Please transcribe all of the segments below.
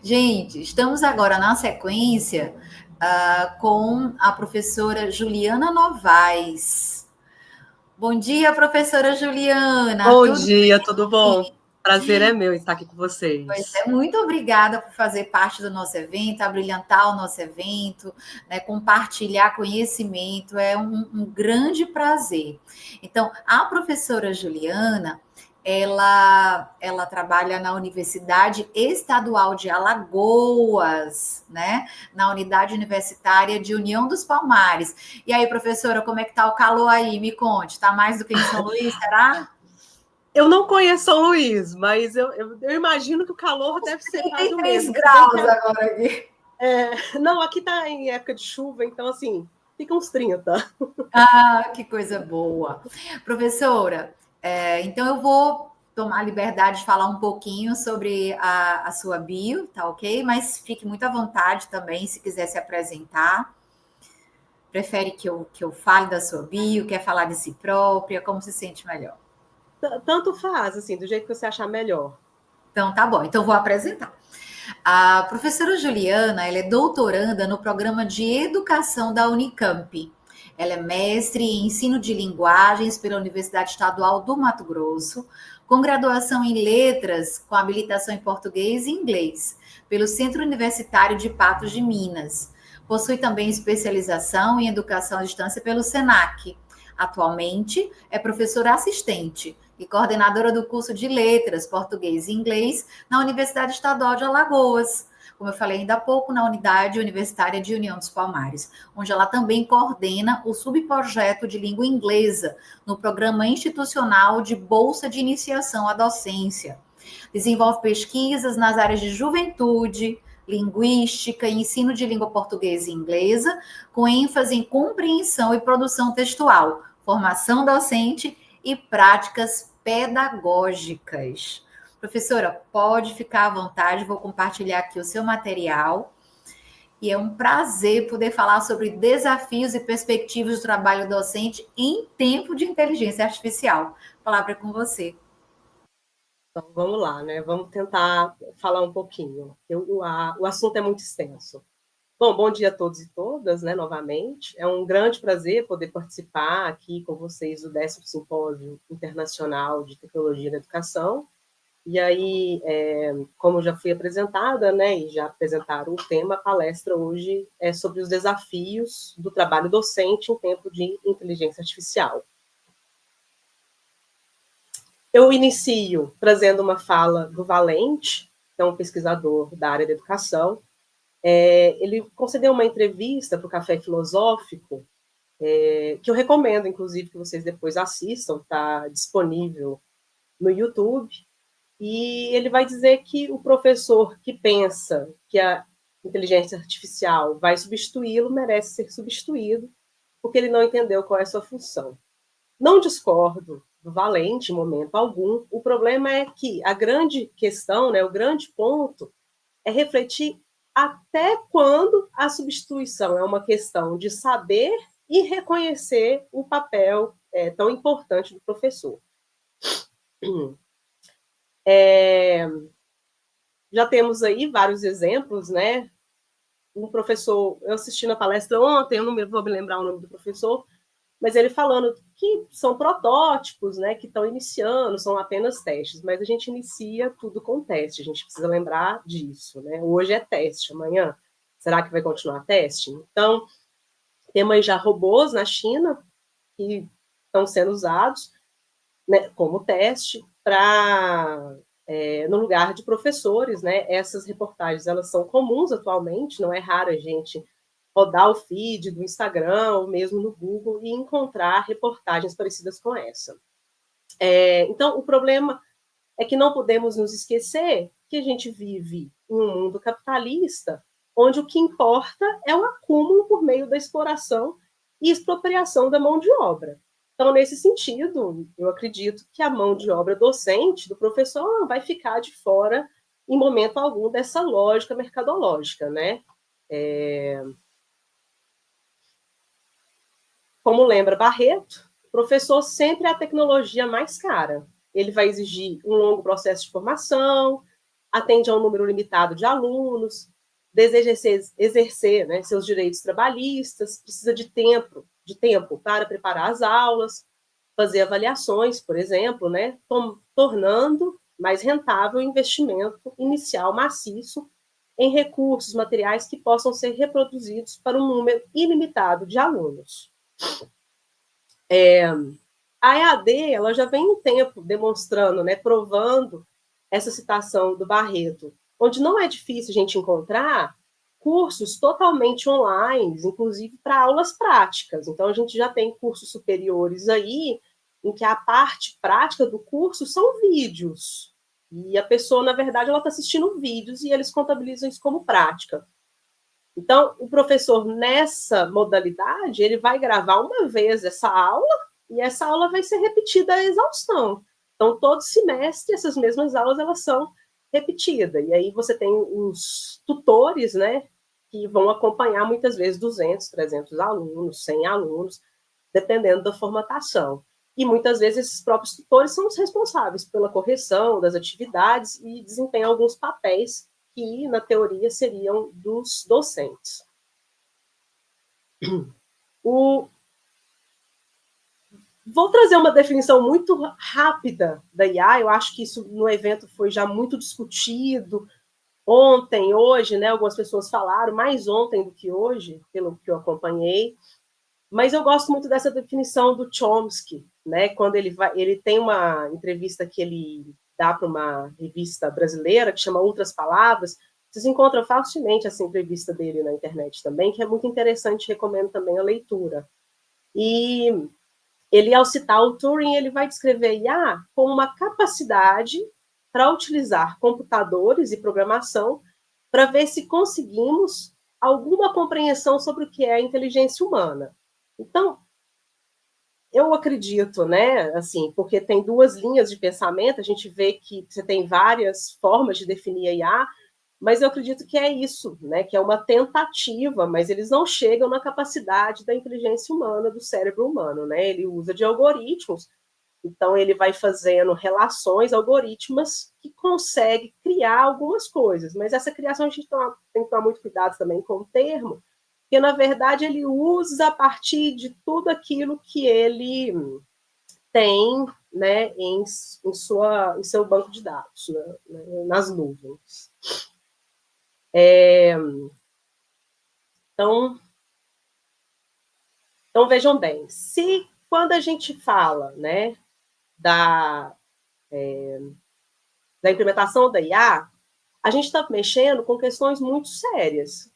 Gente, estamos agora na sequência com a professora Juliana Novaes. Bom dia, professora Juliana. Bom Tudo dia, tudo bom? bem? Prazer é meu estar aqui com Pois vocês. é, muito obrigada por fazer parte do nosso evento, abrilhantar o nosso evento, né, compartilhar conhecimento, é um grande prazer. Então, a professora Juliana, ela trabalha na Universidade Estadual de Alagoas, né, na unidade universitária de União dos Palmares. E aí, professora, como é que tá o calor aí? Me conte, está mais do que em São Luís, será? Eu não conheço São Luís, mas eu imagino que o calor deve ser quase o 33 mesmo. Se bem que graus agora aqui. não, aqui está em época de chuva, então assim, fica uns 30. Ah, que coisa boa. Professora, então eu vou tomar a liberdade de falar um pouquinho sobre a sua bio, tá ok? Mas fique muito à vontade também, se quiser se apresentar. Prefere que eu fale da sua bio, quer falar de si própria, como se sente melhor? Tanto faz, assim, do jeito que você achar melhor. Então, tá bom, então vou apresentar. A professora Juliana, ela é doutoranda no programa de educação da Unicamp. Ela é mestre em ensino de linguagens pela Universidade Estadual do Mato Grosso, com graduação em letras, com habilitação em português e inglês, pelo Centro Universitário de Patos de Minas. Possui também especialização em educação à distância pelo SENAC. Atualmente é professora assistente e coordenadora do curso de letras, português e inglês na Universidade Estadual de Alagoas, como eu falei ainda há pouco, na Unidade Universitária de União dos Palmares, onde ela também coordena o subprojeto de língua inglesa no Programa Institucional de Bolsa de Iniciação à Docência. Desenvolve pesquisas nas áreas de juventude, linguística e ensino de língua portuguesa e inglesa, com ênfase em compreensão e produção textual, formação docente e práticas pedagógicas. Professora, pode ficar à vontade, vou compartilhar aqui o seu material. E é um prazer poder falar sobre desafios e perspectivas do trabalho docente em tempo de inteligência artificial. A palavra é com você. Então, vamos lá, né? Vamos tentar falar um pouquinho. O assunto é muito extenso. Bom dia a todos e todas, né, novamente. É um grande prazer poder participar aqui com vocês do 10º Simpósio Internacional de Tecnologia da Educação. E aí, como já fui apresentada, né, e já apresentaram o tema, a palestra hoje é sobre os desafios do trabalho docente em tempo de inteligência artificial. Eu inicio trazendo uma fala do Valente, que é um pesquisador da área da educação. Ele concedeu uma entrevista para o Café Filosófico, que eu recomendo, inclusive, que vocês depois assistam, está disponível no YouTube. E ele vai dizer que o professor que pensa que a inteligência artificial vai substituí-lo merece ser substituído, porque ele não entendeu qual é a sua função. Não discordo do Valente em momento algum. O problema é que a grande questão, né, o grande ponto, é refletir até quando a substituição é uma questão de saber e reconhecer o papel tão importante do professor. Já temos aí vários exemplos, né? Um professor, eu assisti na palestra ontem, eu não vou me lembrar o nome do professor, mas ele falando que são protótipos, né, que estão iniciando, são apenas testes, mas a gente inicia tudo com teste, a gente precisa lembrar disso, né? Hoje é teste, amanhã será que vai continuar teste? Então, temos já robôs na China que estão sendo usados, né, como teste para no lugar de professores, né? Essas reportagens elas são comuns atualmente, não é raro a gente rodar o feed do Instagram ou mesmo no Google e encontrar reportagens parecidas com essa. Então, o problema é que não podemos nos esquecer que a gente vive em um mundo capitalista, onde o que importa é o acúmulo por meio da exploração e expropriação da mão de obra. Então, nesse sentido, eu acredito que a mão de obra docente do professor não vai ficar de fora em momento algum dessa lógica mercadológica, né? Como lembra Barreto, o professor sempre é a tecnologia mais cara. Ele vai exigir um longo processo de formação, atende a um número limitado de alunos, deseja exercer, né, seus direitos trabalhistas, precisa de tempo para preparar as aulas, fazer avaliações, por exemplo, né, tornando mais rentável o investimento inicial maciço em recursos materiais que possam ser reproduzidos para um número ilimitado de alunos. A EAD ela já vem um tempo demonstrando, né, provando essa citação do Barreto, onde não é difícil a gente encontrar cursos totalmente online, inclusive para aulas práticas. Então, a gente já tem cursos superiores aí, em que a parte prática do curso são vídeos. E a pessoa, na verdade, ela está assistindo vídeos e eles contabilizam isso como prática. Então, o professor, nessa modalidade, ele vai gravar uma vez essa aula, e essa aula vai ser repetida à exaustão. Então, todo semestre, essas mesmas aulas, elas são repetidas. E aí você tem os tutores, né, que vão acompanhar muitas vezes 200, 300 alunos, 100 alunos, dependendo da formatação. E muitas vezes esses próprios tutores são os responsáveis pela correção das atividades e desempenham alguns papéis que, na teoria, seriam dos docentes. Vou trazer uma definição muito rápida da IA, eu acho que isso no evento foi já muito discutido, ontem, hoje, né, algumas pessoas falaram, mais ontem do que hoje, pelo que eu acompanhei, mas eu gosto muito dessa definição do Chomsky, né, quando ele tem uma entrevista que ele dá para uma revista brasileira, que chama Outras Palavras, vocês encontram facilmente essa entrevista dele na internet também, que é muito interessante, recomendo também a leitura. E ele, ao citar o Turing, ele vai descrever IA como uma capacidade para utilizar computadores e programação para ver se conseguimos alguma compreensão sobre o que é a inteligência humana. Então, eu acredito, né, assim, porque tem duas linhas de pensamento, a gente vê que você tem várias formas de definir a IA, mas eu acredito que é isso, né, que é uma tentativa, mas eles não chegam na capacidade da inteligência humana, do cérebro humano, né, ele usa de algoritmos, então ele vai fazendo relações algorítmicas que consegue criar algumas coisas, mas essa criação a gente tem que tomar muito cuidado também com o termo, porque na verdade ele usa a partir de tudo aquilo que ele tem, né, em seu banco de dados, né, nas nuvens. Então, vejam bem, se quando a gente fala, né, da implementação da IA, a gente está mexendo com questões muito sérias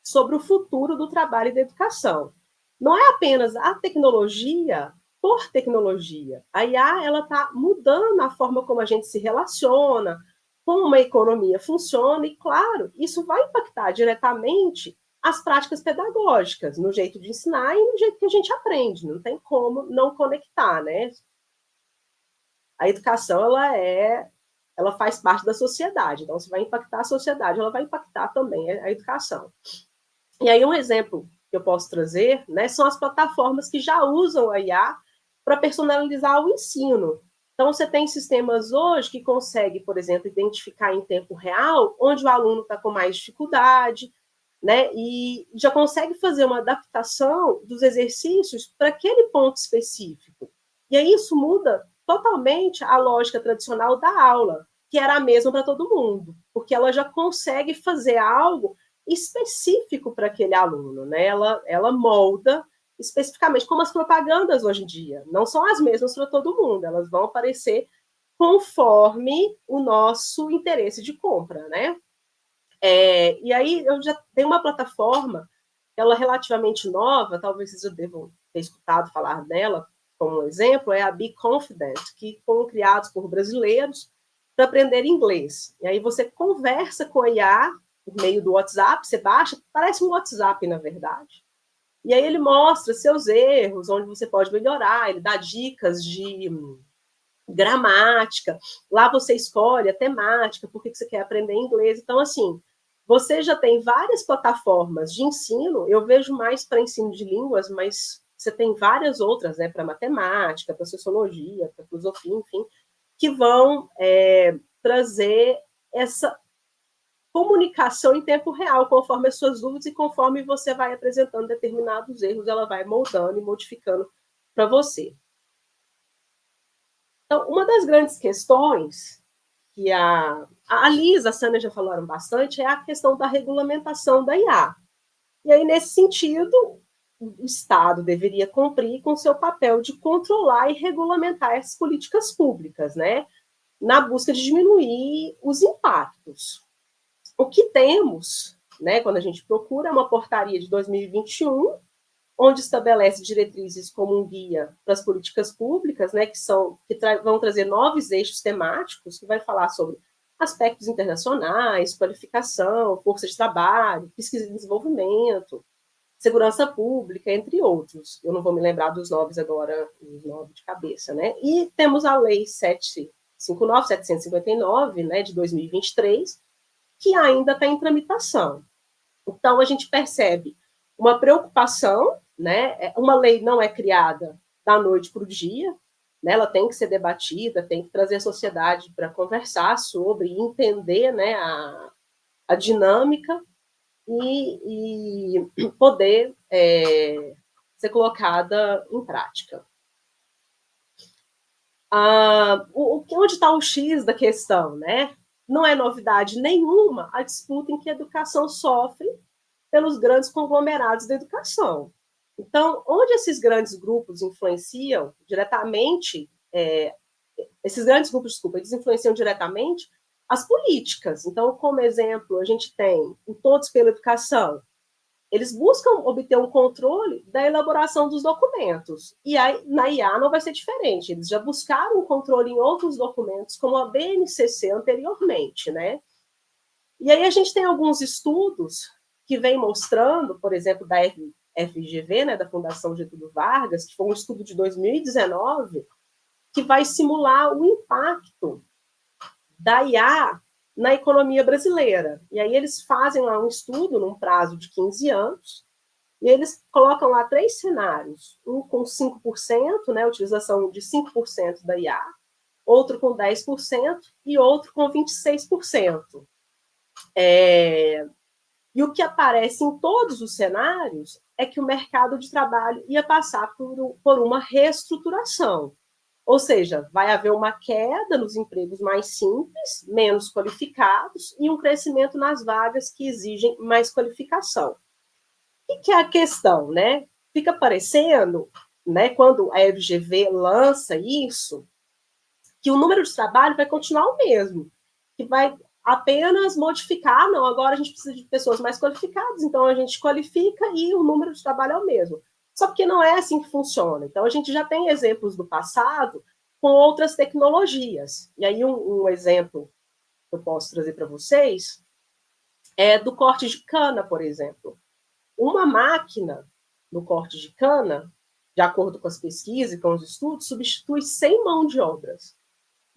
sobre o futuro do trabalho e da educação. Não é apenas a tecnologia por tecnologia. A IA ela está mudando a forma como a gente se relaciona, como a economia funciona, e, claro, isso vai impactar diretamente as práticas pedagógicas, no jeito de ensinar e no jeito que a gente aprende. Não tem como não conectar, né? A educação, ela faz parte da sociedade. Então, se vai impactar a sociedade, ela vai impactar também a educação. E aí, um exemplo que eu posso trazer, né, são as plataformas que já usam a IA para personalizar o ensino. Então, você tem sistemas hoje que conseguem, por exemplo, identificar em tempo real onde o aluno está com mais dificuldade, né, e já consegue fazer uma adaptação dos exercícios para aquele ponto específico. E aí isso muda totalmente a lógica tradicional da aula, que era a mesma para todo mundo, porque ela já consegue fazer algo específico para aquele aluno, né? Ela molda especificamente, como as propagandas hoje em dia, não são as mesmas para todo mundo, elas vão aparecer conforme o nosso interesse de compra, né? E aí eu já tenho uma plataforma, ela é relativamente nova, talvez vocês já devam ter escutado falar dela, como um exemplo, é a Be Confident, que foram criados por brasileiros para aprender inglês. E aí você conversa com a IA por meio do WhatsApp, você baixa, parece um WhatsApp, na verdade. E aí ele mostra seus erros, onde você pode melhorar, ele dá dicas de gramática, lá você escolhe a temática, por que você quer aprender inglês. Então, assim, você já tem várias plataformas de ensino, eu vejo mais para ensino de línguas, mas você tem várias outras, né, para matemática, para sociologia, para filosofia, enfim, que vão trazer essa comunicação em tempo real, conforme as suas dúvidas e conforme você vai apresentando determinados erros, ela vai moldando e modificando para você. Então, uma das grandes questões que a Liz, a Sânia já falaram bastante, é a questão da regulamentação da IA. E aí, nesse sentido, o Estado deveria cumprir com seu papel de controlar e regulamentar essas políticas públicas, né? Na busca de diminuir os impactos. O que temos, né, quando a gente procura, é uma portaria de 2021, onde estabelece diretrizes como um guia para as políticas públicas, né, vão trazer novos eixos temáticos, que vai falar sobre aspectos internacionais, qualificação, força de trabalho, pesquisa e desenvolvimento, segurança pública, entre outros. Eu não vou me lembrar dos nomes agora, os nomes de cabeça, né? E temos a Lei 759, né, de 2023, que ainda está em tramitação. Então, a gente percebe uma preocupação, né? Uma lei não é criada da noite para o dia, né? Ela tem que ser debatida, tem que trazer a sociedade para conversar sobre, entender, né, a dinâmica e poder ser colocada em prática. Onde está o X da questão, né? Não é novidade nenhuma a disputa em que a educação sofre pelos grandes conglomerados da educação. Então, onde esses grandes grupos influenciam diretamente, esses grandes grupos, eles influenciam diretamente as políticas. Então, como exemplo, a gente tem o Todos pela Educação. Eles buscam obter um controle da elaboração dos documentos. E aí, na IA não vai ser diferente. Eles já buscaram um controle em outros documentos, como a BNCC anteriormente, né? E aí a gente tem alguns estudos que vêm mostrando, por exemplo, da FGV, né, da Fundação Getúlio Vargas, que foi um estudo de 2019, que vai simular o impacto da IA na economia brasileira. E aí eles fazem lá um estudo num prazo de 15 anos, e eles colocam lá 3 cenários, um com 5%, né, utilização de 5% da IA, outro com 10% e outro com 26%. E o que aparece em todos os cenários é que o mercado de trabalho ia passar por uma reestruturação. Ou seja, vai haver uma queda nos empregos mais simples, menos qualificados, e um crescimento nas vagas que exigem mais qualificação. O que é a questão, né? Fica parecendo, né, quando a FGV lança isso, que o número de trabalho vai continuar o mesmo, que vai apenas modificar, não, agora a gente precisa de pessoas mais qualificadas, então a gente qualifica e o número de trabalho é o mesmo. Só que não é assim que funciona. Então, a gente já tem exemplos do passado com outras tecnologias. E aí, um exemplo que eu posso trazer para vocês é do corte de cana, por exemplo. Uma máquina no corte de cana, de acordo com as pesquisas e com os estudos, substitui 100 mãos de obras.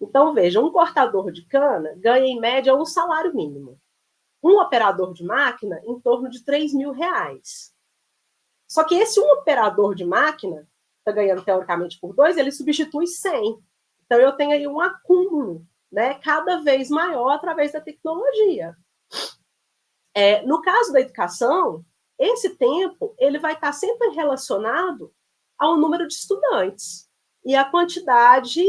Então, veja, um cortador de cana ganha, em média, um salário mínimo. Um operador de máquina, em torno de R$3.000. Só que esse um operador de máquina, está ganhando teoricamente por 2, ele substitui 100. Então, eu tenho aí um acúmulo, né, cada vez maior através da tecnologia. No caso da educação, esse tempo ele vai estar sempre relacionado ao número de estudantes e à quantidade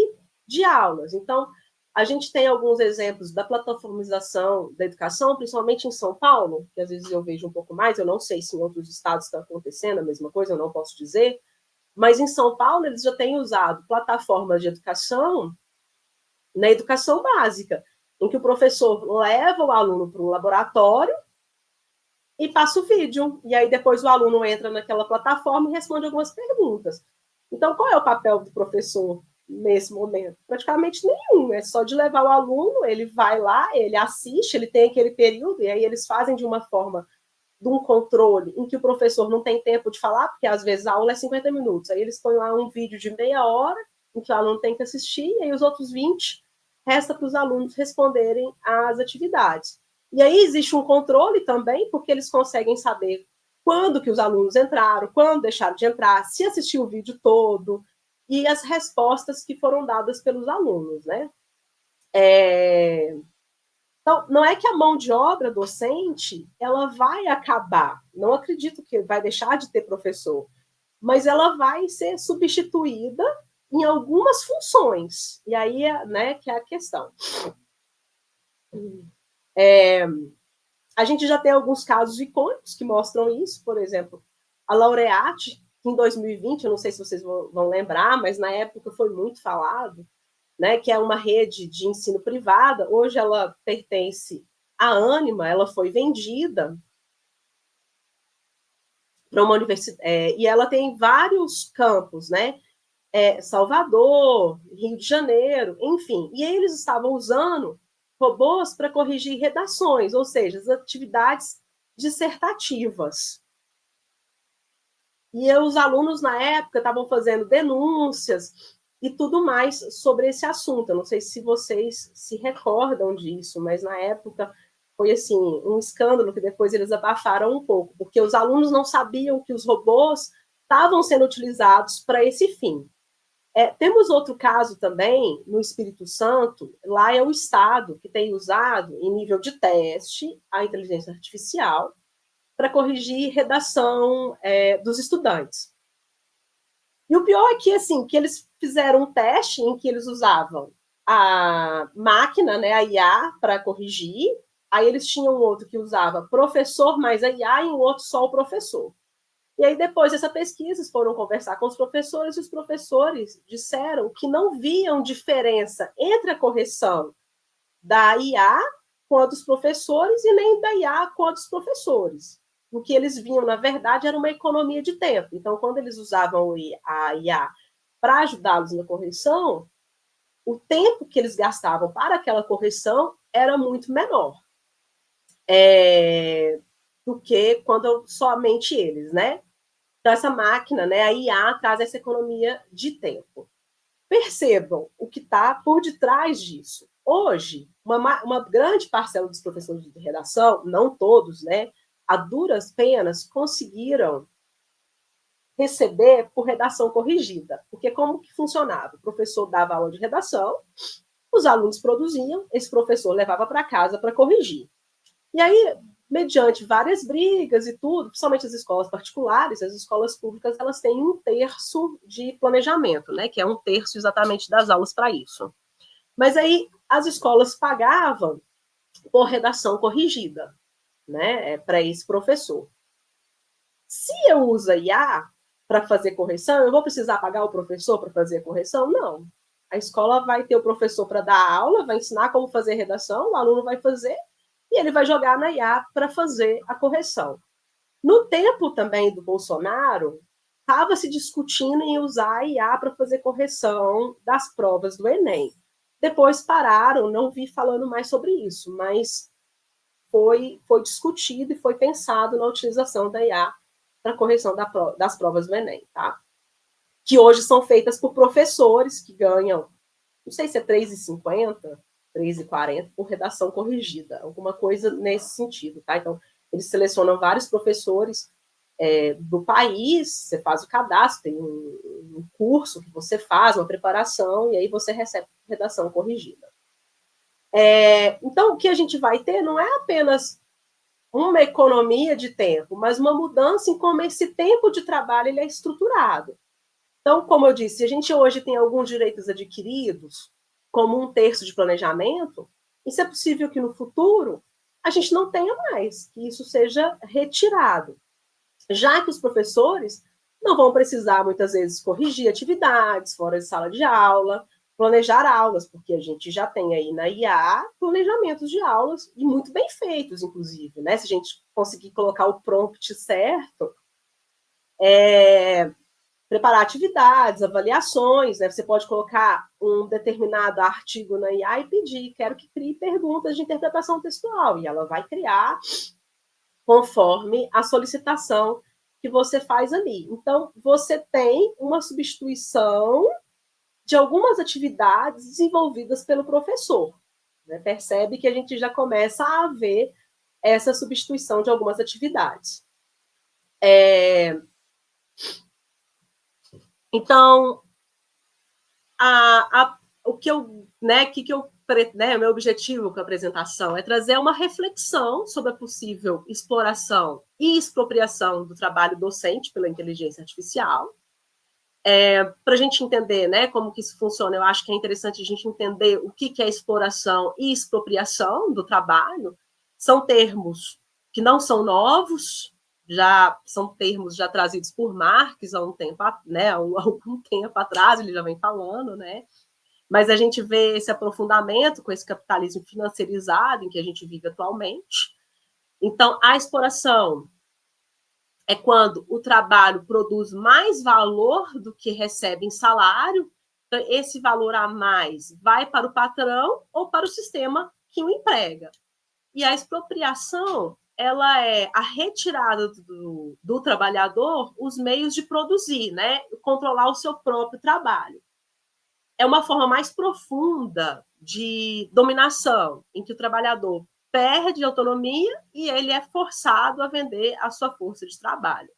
de aulas. Então, a gente tem alguns exemplos da plataformização da educação, principalmente em São Paulo, que às vezes eu vejo um pouco mais, eu não sei se em outros estados está acontecendo a mesma coisa, eu não posso dizer, mas em São Paulo eles já têm usado plataformas de educação na educação básica, em que o professor leva o aluno para um laboratório e passa o vídeo, e aí depois o aluno entra naquela plataforma e responde algumas perguntas. Então, qual é o papel do professor nesse momento? Praticamente nenhum, é só de levar o aluno, ele vai lá, ele assiste, ele tem aquele período, e aí eles fazem de uma forma, de um controle, em que o professor não tem tempo de falar, porque às vezes a aula é 50 minutos, aí eles põem lá um vídeo de meia hora, em que o aluno tem que assistir, e aí os outros 20 resta para os alunos responderem às atividades. E aí existe um controle também, porque eles conseguem saber quando que os alunos entraram, quando deixaram de entrar, se assistiu o vídeo todo, e as respostas que foram dadas pelos alunos, né? Então, não é que a mão de obra docente ela vai acabar. Não acredito que vai deixar de ter professor, mas ela vai ser substituída em algumas funções. E aí, né, que é a questão. A gente já tem alguns casos icônicos que mostram isso. Por exemplo, a Laureate, que em 2020, eu não sei se vocês vão lembrar, mas na época foi muito falado, né, que é uma rede de ensino privada. Hoje ela pertence à Ânima, ela foi vendida para uma universidade, e ela tem vários campos, né? Salvador, Rio de Janeiro, enfim. E eles estavam usando robôs para corrigir redações, ou seja, as atividades dissertativas. E os alunos, na época, estavam fazendo denúncias e tudo mais sobre esse assunto. Eu não sei se vocês se recordam disso, mas na época foi assim um escândalo que depois eles abafaram um pouco, porque os alunos não sabiam que os robôs estavam sendo utilizados para esse fim. Temos outro caso também no Espírito Santo, lá é o Estado que tem usado, em nível de teste, a inteligência artificial para corrigir redação dos estudantes. E o pior é que, assim, que eles fizeram um teste em que eles usavam a máquina, né, a IA, para corrigir, aí eles tinham um outro que usava professor mais a IA e um outro só o professor. E aí, depois dessa pesquisa, eles foram conversar com os professores, e os professores disseram que não viam diferença entre a correção da IA com a dos professores e nem da IA com a dos professores. O que eles viam, na verdade, era uma economia de tempo. Então, quando eles usavam a IA para ajudá-los na correção, o tempo que eles gastavam para aquela correção era muito menor do que quando somente eles, né? Então, essa máquina, né, a IA, traz essa economia de tempo. Percebam o que está por detrás disso. Hoje, uma grande parcela dos professores de redação, não todos, né, a duras penas, conseguiram receber por redação corrigida. Porque como que funcionava? O professor dava aula de redação, os alunos produziam, esse professor levava para casa para corrigir. E aí, mediante várias brigas e tudo, principalmente as escolas particulares, as escolas públicas, elas têm 1/3 de planejamento, né, que é 1/3 exatamente das aulas para isso. Mas aí as escolas pagavam por redação corrigida, né, para esse professor. Se eu uso IA para fazer correção, eu vou precisar pagar o professor para fazer a correção? Não. A escola vai ter o professor para dar aula, vai ensinar como fazer redação, o aluno vai fazer e ele vai jogar na IA para fazer a correção. No tempo também do Bolsonaro, estava se discutindo em usar a IA para fazer correção das provas do Enem. Depois pararam, não vi falando mais sobre isso, mas foi discutido e foi pensado na utilização da IA para correção das provas do Enem, tá? Que hoje são feitas por professores que ganham, não sei se é R$3,50, R$3,40 por redação corrigida, alguma coisa nesse sentido, tá? Então, eles selecionam vários professores do país, você faz o cadastro, tem um curso que você faz, uma preparação, e aí você recebe redação corrigida. Então, o que a gente vai ter não é apenas uma economia de tempo, mas uma mudança em como esse tempo de trabalho ele é estruturado. Então, como eu disse, a gente hoje tem alguns direitos adquiridos, como 1/3 de planejamento, isso é possível que no futuro a gente não tenha mais, que isso seja retirado. Já que os professores não vão precisar, muitas vezes, corrigir atividades fora de sala de aula, planejar aulas, porque a gente já tem aí na IA planejamentos de aulas, e muito bem feitos, inclusive, né? Se a gente conseguir colocar o prompt certo, preparar atividades, avaliações, né? Você pode colocar um determinado artigo na IA e pedir, quero que crie perguntas de interpretação textual, e ela vai criar conforme a solicitação que você faz ali. Então, você tem uma substituição de algumas atividades desenvolvidas pelo professor. Né? Percebe que a gente já começa a ver essa substituição de algumas atividades. Então, o que eu né, meu objetivo com a apresentação é trazer uma reflexão sobre a possível exploração e expropriação do trabalho docente pela inteligência artificial. Para a gente entender, né, como que isso funciona, eu acho que é interessante a gente entender o que é exploração e expropriação do trabalho. São termos que não são novos, já são termos já trazidos por Marx há um tempo, né, há algum tempo atrás, ele já vem falando, né? Mas a gente vê esse aprofundamento com esse capitalismo financeirizado em que a gente vive atualmente. Então, a exploração é quando o trabalho produz mais valor do que recebe em salário. Então, esse valor a mais vai para o patrão ou para o sistema que o emprega. E a expropriação, ela é a retirada do trabalhador os meios de produzir, né? Controlar o seu próprio trabalho. É uma forma mais profunda de dominação, em que o trabalhador perde autonomia e ele é forçado a vender a sua força de trabalho.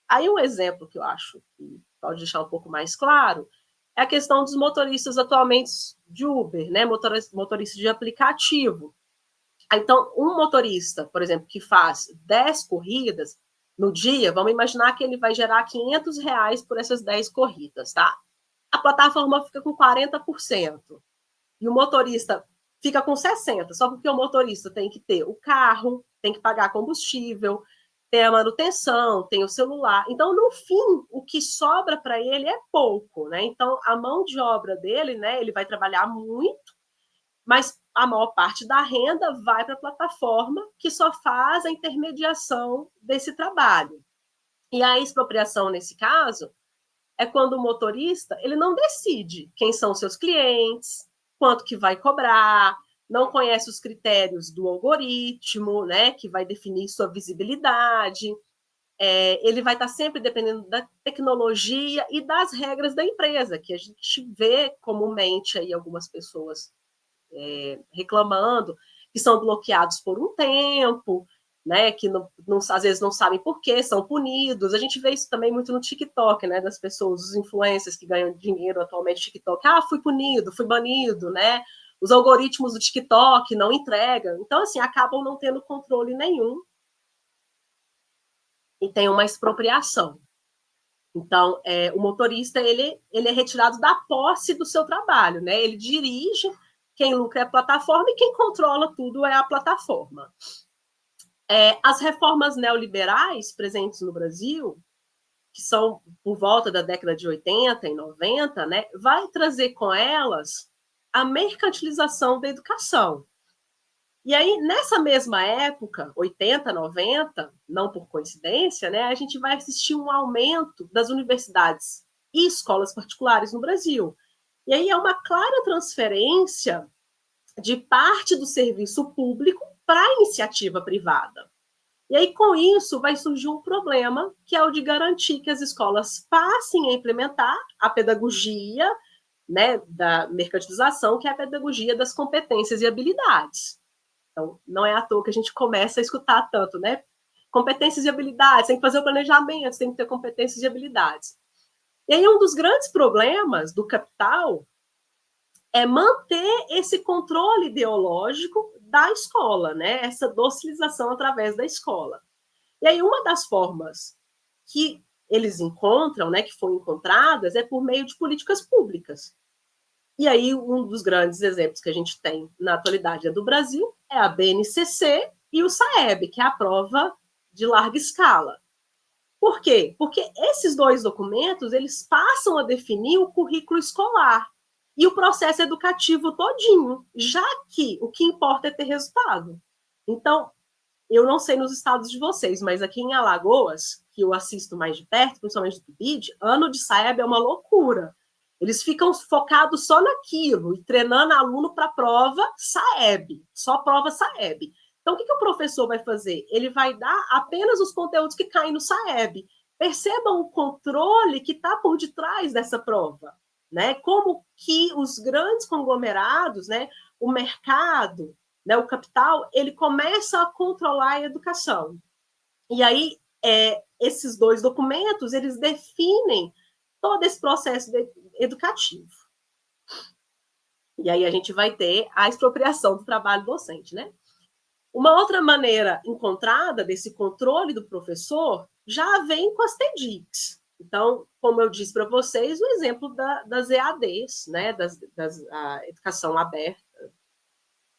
Aí um exemplo que eu acho que pode deixar um pouco mais claro é a questão dos motoristas atualmente de Uber, né? Motorista de aplicativo. Então, um motorista, por exemplo, que faz 10 corridas no dia, vamos imaginar que ele vai gerar R$500 por essas 10 corridas, tá? A plataforma fica com 40%. E o motorista fica com 60%, só porque o motorista tem que ter o carro, tem que pagar combustível, tem a manutenção, tem o celular. Então, no fim, o que sobra para ele é pouco, né? Então, a mão de obra dele, né? Ele vai trabalhar muito, mas a maior parte da renda vai para a plataforma, que só faz a intermediação desse trabalho. E a expropriação, nesse caso, é quando o motorista ele não decide quem são seus clientes, quanto que vai cobrar, não conhece os critérios do algoritmo, né, que vai definir sua visibilidade. Ele vai estar sempre dependendo da tecnologia e das regras da empresa, que a gente vê comumente aí algumas pessoas reclamando que são bloqueados por um tempo, né, que às vezes não sabem por quê, são punidos. A gente vê isso também muito no TikTok, né, das pessoas, os influencers que ganham dinheiro atualmente no TikTok. Fui punido, fui banido, né? Os algoritmos do TikTok não entregam. Então, assim, acabam não tendo controle nenhum e tem uma expropriação. Então, o motorista, ele é retirado da posse do seu trabalho, né? Ele dirige, quem lucra é a plataforma e quem controla tudo é a plataforma. As reformas neoliberais presentes no Brasil, que são por volta da década de 80 e 90, né, vai trazer com elas a mercantilização da educação. E aí, nessa mesma época, 80, 90, não por coincidência, né, a gente vai assistir um aumento das universidades e escolas particulares no Brasil. E aí é uma clara transferência de parte do serviço público para a iniciativa privada. E aí, com isso, vai surgir um problema, que é o de garantir que as escolas passem a implementar a pedagogia, né, da mercantilização, que é a pedagogia das competências e habilidades. Então, não é à toa que a gente começa a escutar tanto, né? Competências e habilidades, tem que fazer o planejamento, tem que ter competências e habilidades. E aí, um dos grandes problemas do capital é manter esse controle ideológico da escola, né? Essa docilização através da escola. E aí, uma das formas que eles encontram, né, que foram encontradas, é por meio de políticas públicas. E aí, um dos grandes exemplos que a gente tem na atualidade do Brasil é a BNCC e o SAEB, que é a prova de larga escala. Por quê? Porque esses dois documentos, eles passam a definir o currículo escolar e o processo educativo todinho, já que o que importa é ter resultado. Então, eu não sei nos estados de vocês, mas aqui em Alagoas, que eu assisto mais de perto, principalmente do PIBID, ano de SAEB é uma loucura. Eles ficam focados só naquilo e treinando aluno para prova SAEB, só prova SAEB. Então, o que o professor vai fazer? Ele vai dar apenas os conteúdos que caem no SAEB. Percebam o controle que está por detrás dessa prova, né? Como que os grandes conglomerados, né, o mercado, né, o capital, ele começa a controlar a educação. E aí, esses dois documentos, eles definem todo esse processo educativo. E aí a gente vai ter a expropriação do trabalho docente, né? Uma outra maneira encontrada desse controle do professor já vem com as TEDx. Então, como eu disse para vocês, o exemplo das EADs, né, a educação aberta,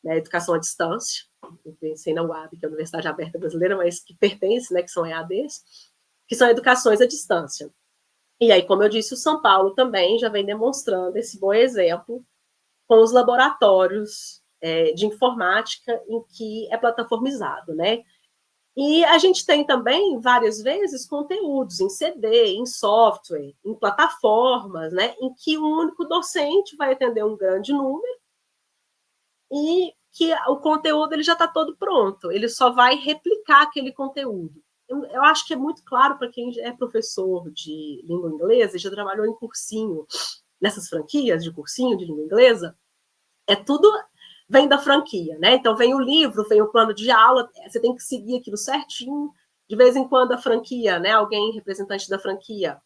né, educação à distância, eu pensei na UAB, que é a Universidade Aberta Brasileira, mas que pertence, né, que são EADs, que são educações à distância. E aí, como eu disse, o São Paulo também já vem demonstrando esse bom exemplo com os laboratórios de informática em que é plataformizado, né? E a gente tem também, várias vezes, conteúdos em CD, em software, em plataformas, né? Em que um único docente vai atender um grande número e que o conteúdo ele já está todo pronto, ele só vai replicar aquele conteúdo. Eu acho que é muito claro para quem é professor de língua inglesa, já trabalhou em cursinho, nessas franquias de cursinho de língua inglesa, tudo vem da franquia, né? Então vem o livro, vem o plano de aula, você tem que seguir aquilo certinho. De vez em quando a franquia, né? Alguém representante da franquia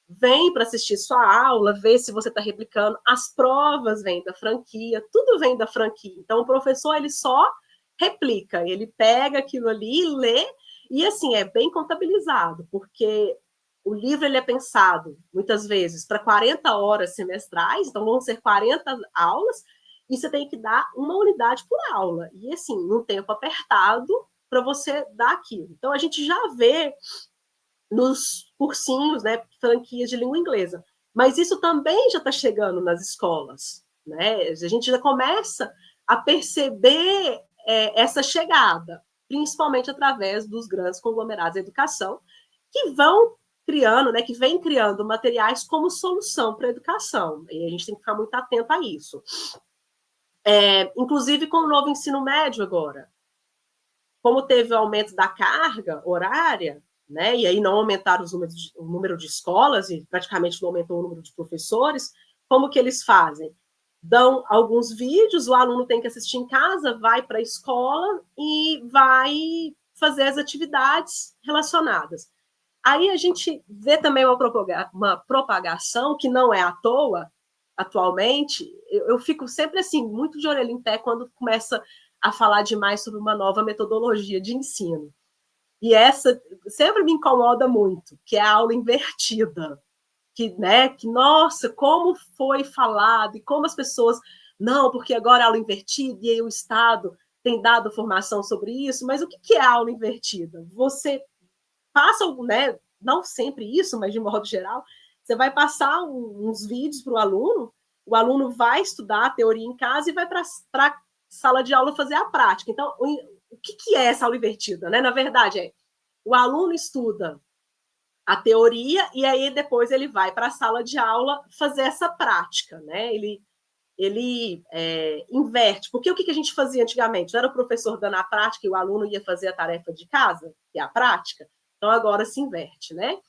vem para assistir sua aula, ver se você está replicando. As provas vêm da franquia, tudo vem da franquia. Então o professor ele só replica, ele pega aquilo ali, lê e assim é bem contabilizado, porque o livro ele é pensado muitas vezes para 40 horas semestrais, então vão ser 40 aulas e você tem que dar uma unidade por aula. E, assim, num tempo apertado para você dar aquilo. Então, a gente já vê nos cursinhos, né, franquias de língua inglesa. Mas isso também já está chegando nas escolas. Né? A gente já começa a perceber essa chegada, principalmente através dos grandes conglomerados da educação, que vão criando, né, que vem criando materiais como solução para a educação. E a gente tem que ficar muito atento a isso. Inclusive com o novo ensino médio agora. Como teve o aumento da carga horária, né, e aí não aumentaram o número de escolas e praticamente não aumentou o número de professores, como que eles fazem? Dão alguns vídeos, o aluno tem que assistir em casa, vai para a escola e vai fazer as atividades relacionadas. Aí a gente vê também uma propagação que não é à toa, atualmente, eu fico sempre assim, muito de orelha em pé quando começa a falar demais sobre uma nova metodologia de ensino. E essa sempre me incomoda muito, que é a aula invertida. Que nossa, como foi falado, e como as pessoas, não, porque agora é aula invertida, e aí o Estado tem dado formação sobre isso, mas o que é aula invertida? Você passa, né, não sempre isso, mas de modo geral, você vai passar uns vídeos para o aluno vai estudar a teoria em casa e vai para a sala de aula fazer a prática. Então, o que é essa aula invertida? Né? Na verdade, o aluno estuda a teoria e aí depois ele vai para a sala de aula fazer essa prática. Né? Ele inverte. Porque o que a gente fazia antigamente? Não era o professor dando a prática e o aluno ia fazer a tarefa de casa, que é a prática? Então, agora se inverte, né?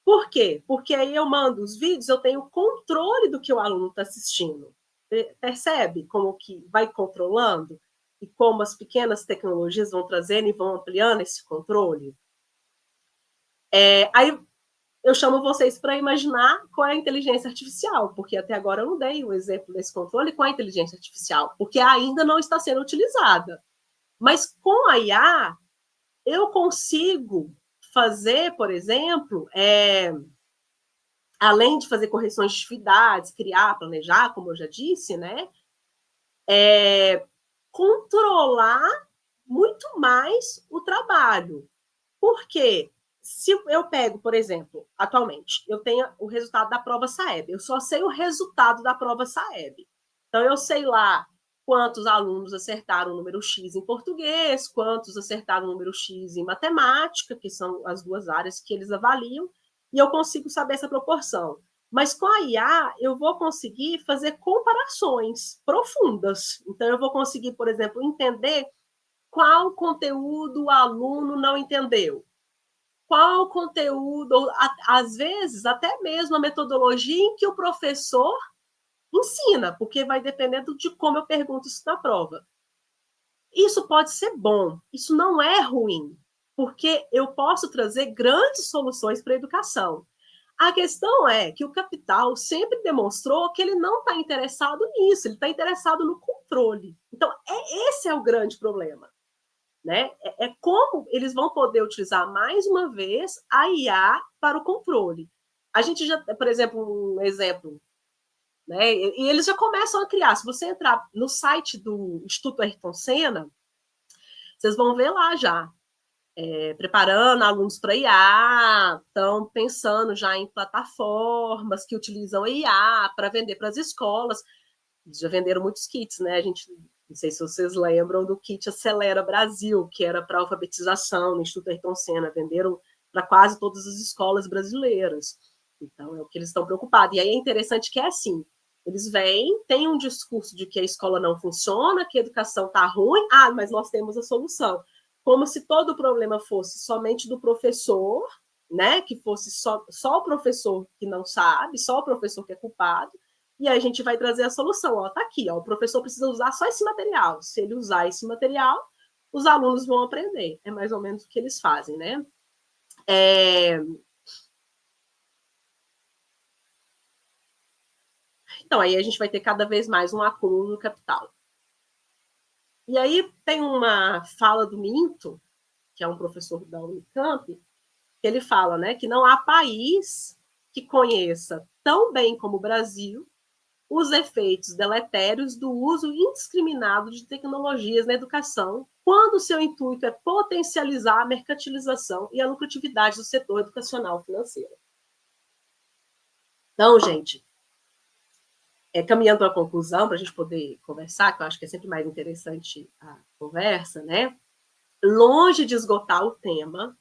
Por quê? Porque aí eu mando os vídeos, eu tenho controle do que o aluno está assistindo. Percebe como que vai controlando? E como as pequenas tecnologias vão trazendo e vão ampliando esse controle? Aí eu chamo vocês para imaginar qual é a inteligência artificial, porque até agora eu não dei o exemplo desse controle com a inteligência artificial, porque ainda não está sendo utilizada. Mas com a IA, eu consigo fazer, por exemplo, além de fazer correções de atividades, criar, planejar, como eu já disse, né? Controlar muito mais o trabalho. Por quê? Se eu pego, por exemplo, atualmente, eu tenho o resultado da prova SAEB, eu só sei o resultado da prova SAEB. Então, eu sei lá quantos alunos acertaram o número X em português, quantos acertaram o número X em matemática, que são as duas áreas que eles avaliam, e eu consigo saber essa proporção. Mas com a IA, eu vou conseguir fazer comparações profundas. Então, eu vou conseguir, por exemplo, entender qual conteúdo o aluno não entendeu, qual conteúdo, às vezes, até mesmo a metodologia em que o professor ensina, porque vai dependendo de como eu pergunto isso na prova. Isso pode ser bom, isso não é ruim, porque eu posso trazer grandes soluções para a educação. A questão é que o capital sempre demonstrou que ele não está interessado nisso, ele está interessado no controle. Então, esse é o grande problema. Né? É como eles vão poder utilizar mais uma vez a IA para o controle. A gente já, por exemplo, um exemplo, né? E eles já começam a criar. Se você entrar no site do Instituto Ayrton Senna, vocês vão ver lá já, preparando alunos para IA, estão pensando já em plataformas que utilizam a IA para vender para as escolas. Eles já venderam muitos kits, né? A gente, não sei se vocês lembram do kit Acelera Brasil, que era para alfabetização no Instituto Ayrton Senna. Venderam para quase todas as escolas brasileiras. Então, é o que eles estão preocupados. E aí é interessante que é assim, eles vêm, têm um discurso de que a escola não funciona, que a educação está ruim, mas nós temos a solução. Como se todo o problema fosse somente do professor, né? Que fosse só o professor que não sabe, só o professor que é culpado. E aí a gente vai trazer a solução. Ó, tá aqui, ó, o professor precisa usar só esse material. Se ele usar esse material, os alunos vão aprender. É mais ou menos o que eles fazem, né? Então, aí a gente vai ter cada vez mais um acúmulo no capital. E aí tem uma fala do Minto, que é um professor da Unicamp, que ele fala, né, que não há país que conheça tão bem como o Brasil os efeitos deletérios do uso indiscriminado de tecnologias na educação, quando o seu intuito é potencializar a mercantilização e a lucratividade do setor educacional financeiro. Então, gente, caminhando para a conclusão, para a gente poder conversar, que eu acho que é sempre mais interessante a conversa, né? Longe de esgotar o tema,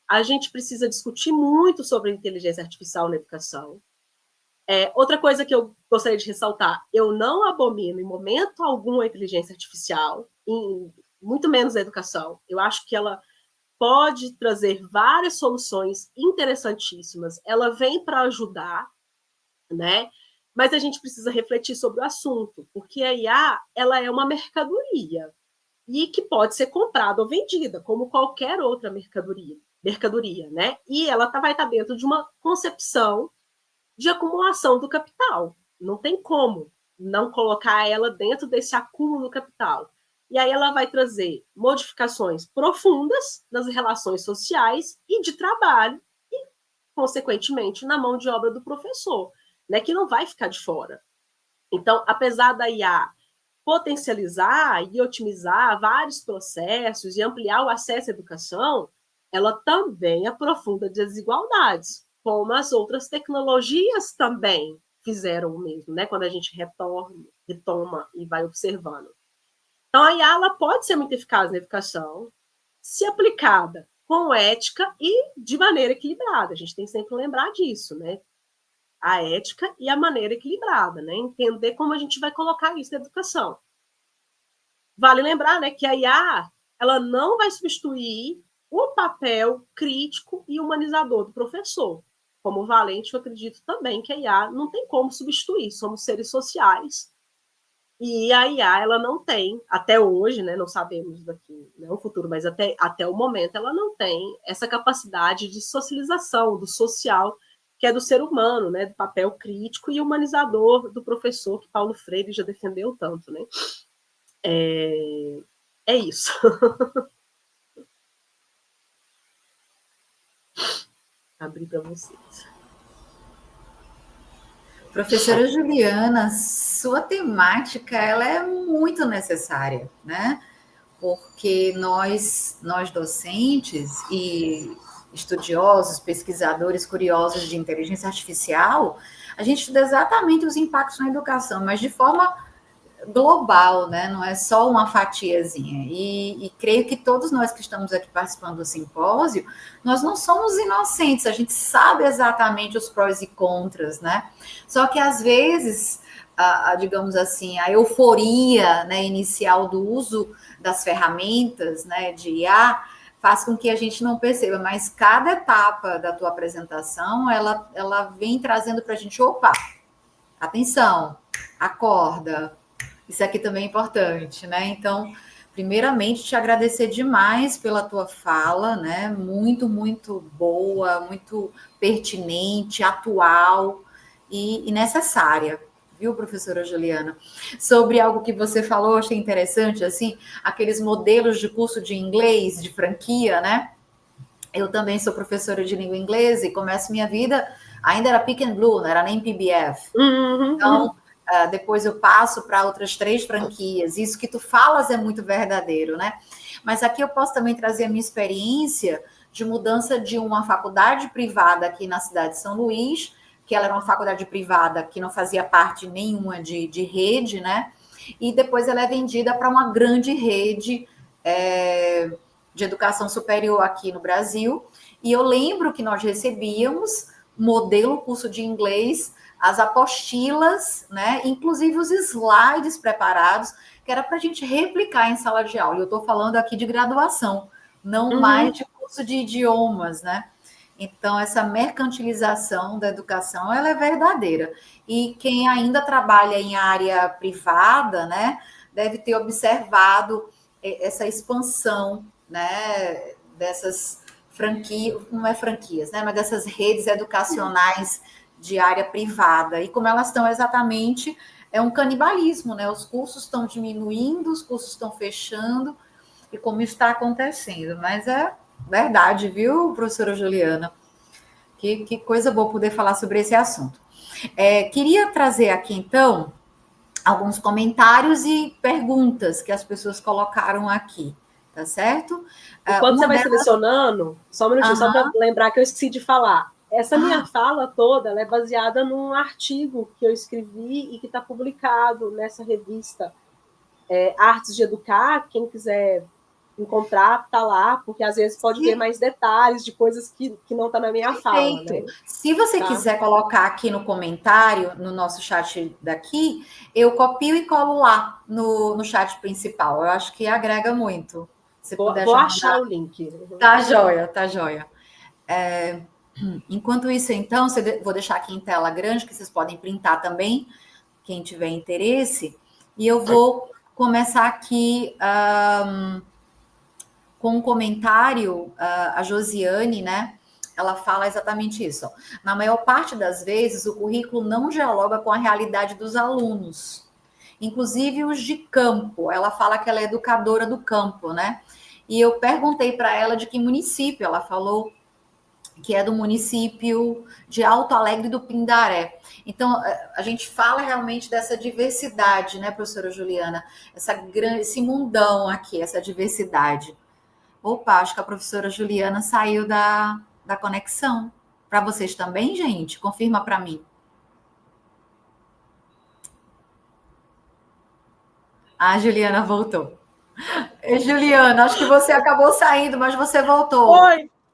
a gente precisa discutir muito sobre a inteligência artificial na educação. Outra coisa que eu gostaria de ressaltar, eu não abomino em momento algum a inteligência artificial, muito menos a educação. Eu acho que ela pode trazer várias soluções interessantíssimas. Ela vem para ajudar, né? Mas a gente precisa refletir sobre o assunto, porque a IA ela é uma mercadoria e que pode ser comprada ou vendida, como qualquer outra mercadoria, né? E ela vai estar dentro de uma concepção de acumulação do capital. Não tem como não colocar ela dentro desse acúmulo do capital. E aí ela vai trazer modificações profundas nas relações sociais e de trabalho e, consequentemente, na mão de obra do professor, né, que não vai ficar de fora. Então, apesar da IA potencializar e otimizar vários processos e ampliar o acesso à educação, ela também aprofunda desigualdades, como as outras tecnologias também fizeram o mesmo, né? Quando a gente retoma e vai observando. Então, a IA ela pode ser muito eficaz na educação, se aplicada com ética e de maneira equilibrada. A gente tem sempre que lembrar disso, né? A ética e a maneira equilibrada, né? Entender como a gente vai colocar isso na educação. Vale lembrar, né, que a IA ela não vai substituir o papel crítico e humanizador do professor. Como valente, eu acredito também que a IA não tem como substituir, somos seres sociais. E a IA, ela não tem, até hoje, né, não sabemos daqui, né, o futuro, mas até o momento, ela não tem essa capacidade de socialização, do social, que é do ser humano, né, do papel crítico e humanizador do professor, que Paulo Freire já defendeu tanto, né? É isso. Abri para vocês. Professora Juliana, sua temática ela é muito necessária, né? Porque nós docentes e estudiosos, pesquisadores curiosos de inteligência artificial, a gente estuda exatamente os impactos na educação, mas de forma global, né? Não é só uma fatiazinha. E creio que todos nós que estamos aqui participando do simpósio, nós não somos inocentes, a gente sabe exatamente os prós e contras, né? Só que às vezes, digamos assim, a euforia, né, inicial do uso das ferramentas, né, de IA, faz com que a gente não perceba, mas cada etapa da tua apresentação, ela vem trazendo para a gente, opa, atenção, acorda, isso aqui também é importante, né? Então, Primeiramente, te agradecer demais pela tua fala, né? Muito, muito boa, muito pertinente, atual e necessária, viu, professora Juliana? Sobre algo que você falou, achei interessante, assim, aqueles modelos de curso de inglês, de franquia, né? Eu também sou professora de língua inglesa e começo minha vida, ainda era Pick and Blue, não era nem PBF. Então, depois eu passo para outras 3 franquias. Isso que tu falas é muito verdadeiro, né? Mas aqui eu posso também trazer a minha experiência de mudança de uma faculdade privada aqui na cidade de São Luís, que ela era uma faculdade privada que não fazia parte nenhuma de rede, né? E depois ela é vendida para uma grande rede de educação superior aqui no Brasil. E eu lembro que nós recebíamos modelo curso de inglês, as apostilas, né? Inclusive os slides preparados, que era para a gente replicar em sala de aula. Eu estou falando aqui de graduação, não mais de curso de idiomas, né? Então, essa mercantilização da educação, ela é verdadeira. E quem ainda trabalha em área privada, né, deve ter observado essa expansão, né, dessas franquias, não é franquias, né, mas dessas redes educacionais de área privada. E como elas estão exatamente, é um canibalismo, né? Os cursos estão diminuindo, os cursos estão fechando, e como está acontecendo. Mas é verdade, viu, professora Juliana? Que coisa boa poder falar sobre esse assunto. Queria trazer aqui, então, alguns comentários e perguntas que as pessoas colocaram aqui, tá certo? Enquanto você vai selecionando, só um minutinho, só para lembrar que eu esqueci de falar. Essa minha fala toda, ela é baseada num artigo que eu escrevi e que está publicado nessa revista Artes de Educar. Quem quiser encontrar, tá lá, porque às vezes pode ver mais detalhes de coisas que não está na minha fala. Né? Se você quiser colocar aqui no comentário, no nosso chat daqui, eu copio e colo lá no chat principal. Eu acho que agrega muito. Se puder vou achar o link. Tá joia, tá joia. Enquanto isso, então, vou deixar aqui em tela grande, que vocês podem printar também, quem tiver interesse. E eu vou começar aqui com um comentário, a Josiane, né? Ela fala exatamente isso. Ó. Na maior parte das vezes, o currículo não dialoga com a realidade dos alunos, inclusive os de campo. Ela fala que ela é educadora do campo, né? E eu perguntei para ela de que município. Ela falou que é do município de Alto Alegre do Pindaré. Então, a gente fala realmente dessa diversidade, né, professora Juliana? Esse mundão aqui, essa diversidade. Opa, acho que a professora Juliana saiu da conexão. Para vocês também, gente? Confirma para mim. A Juliana voltou. Juliana, acho que você acabou saindo, mas você voltou.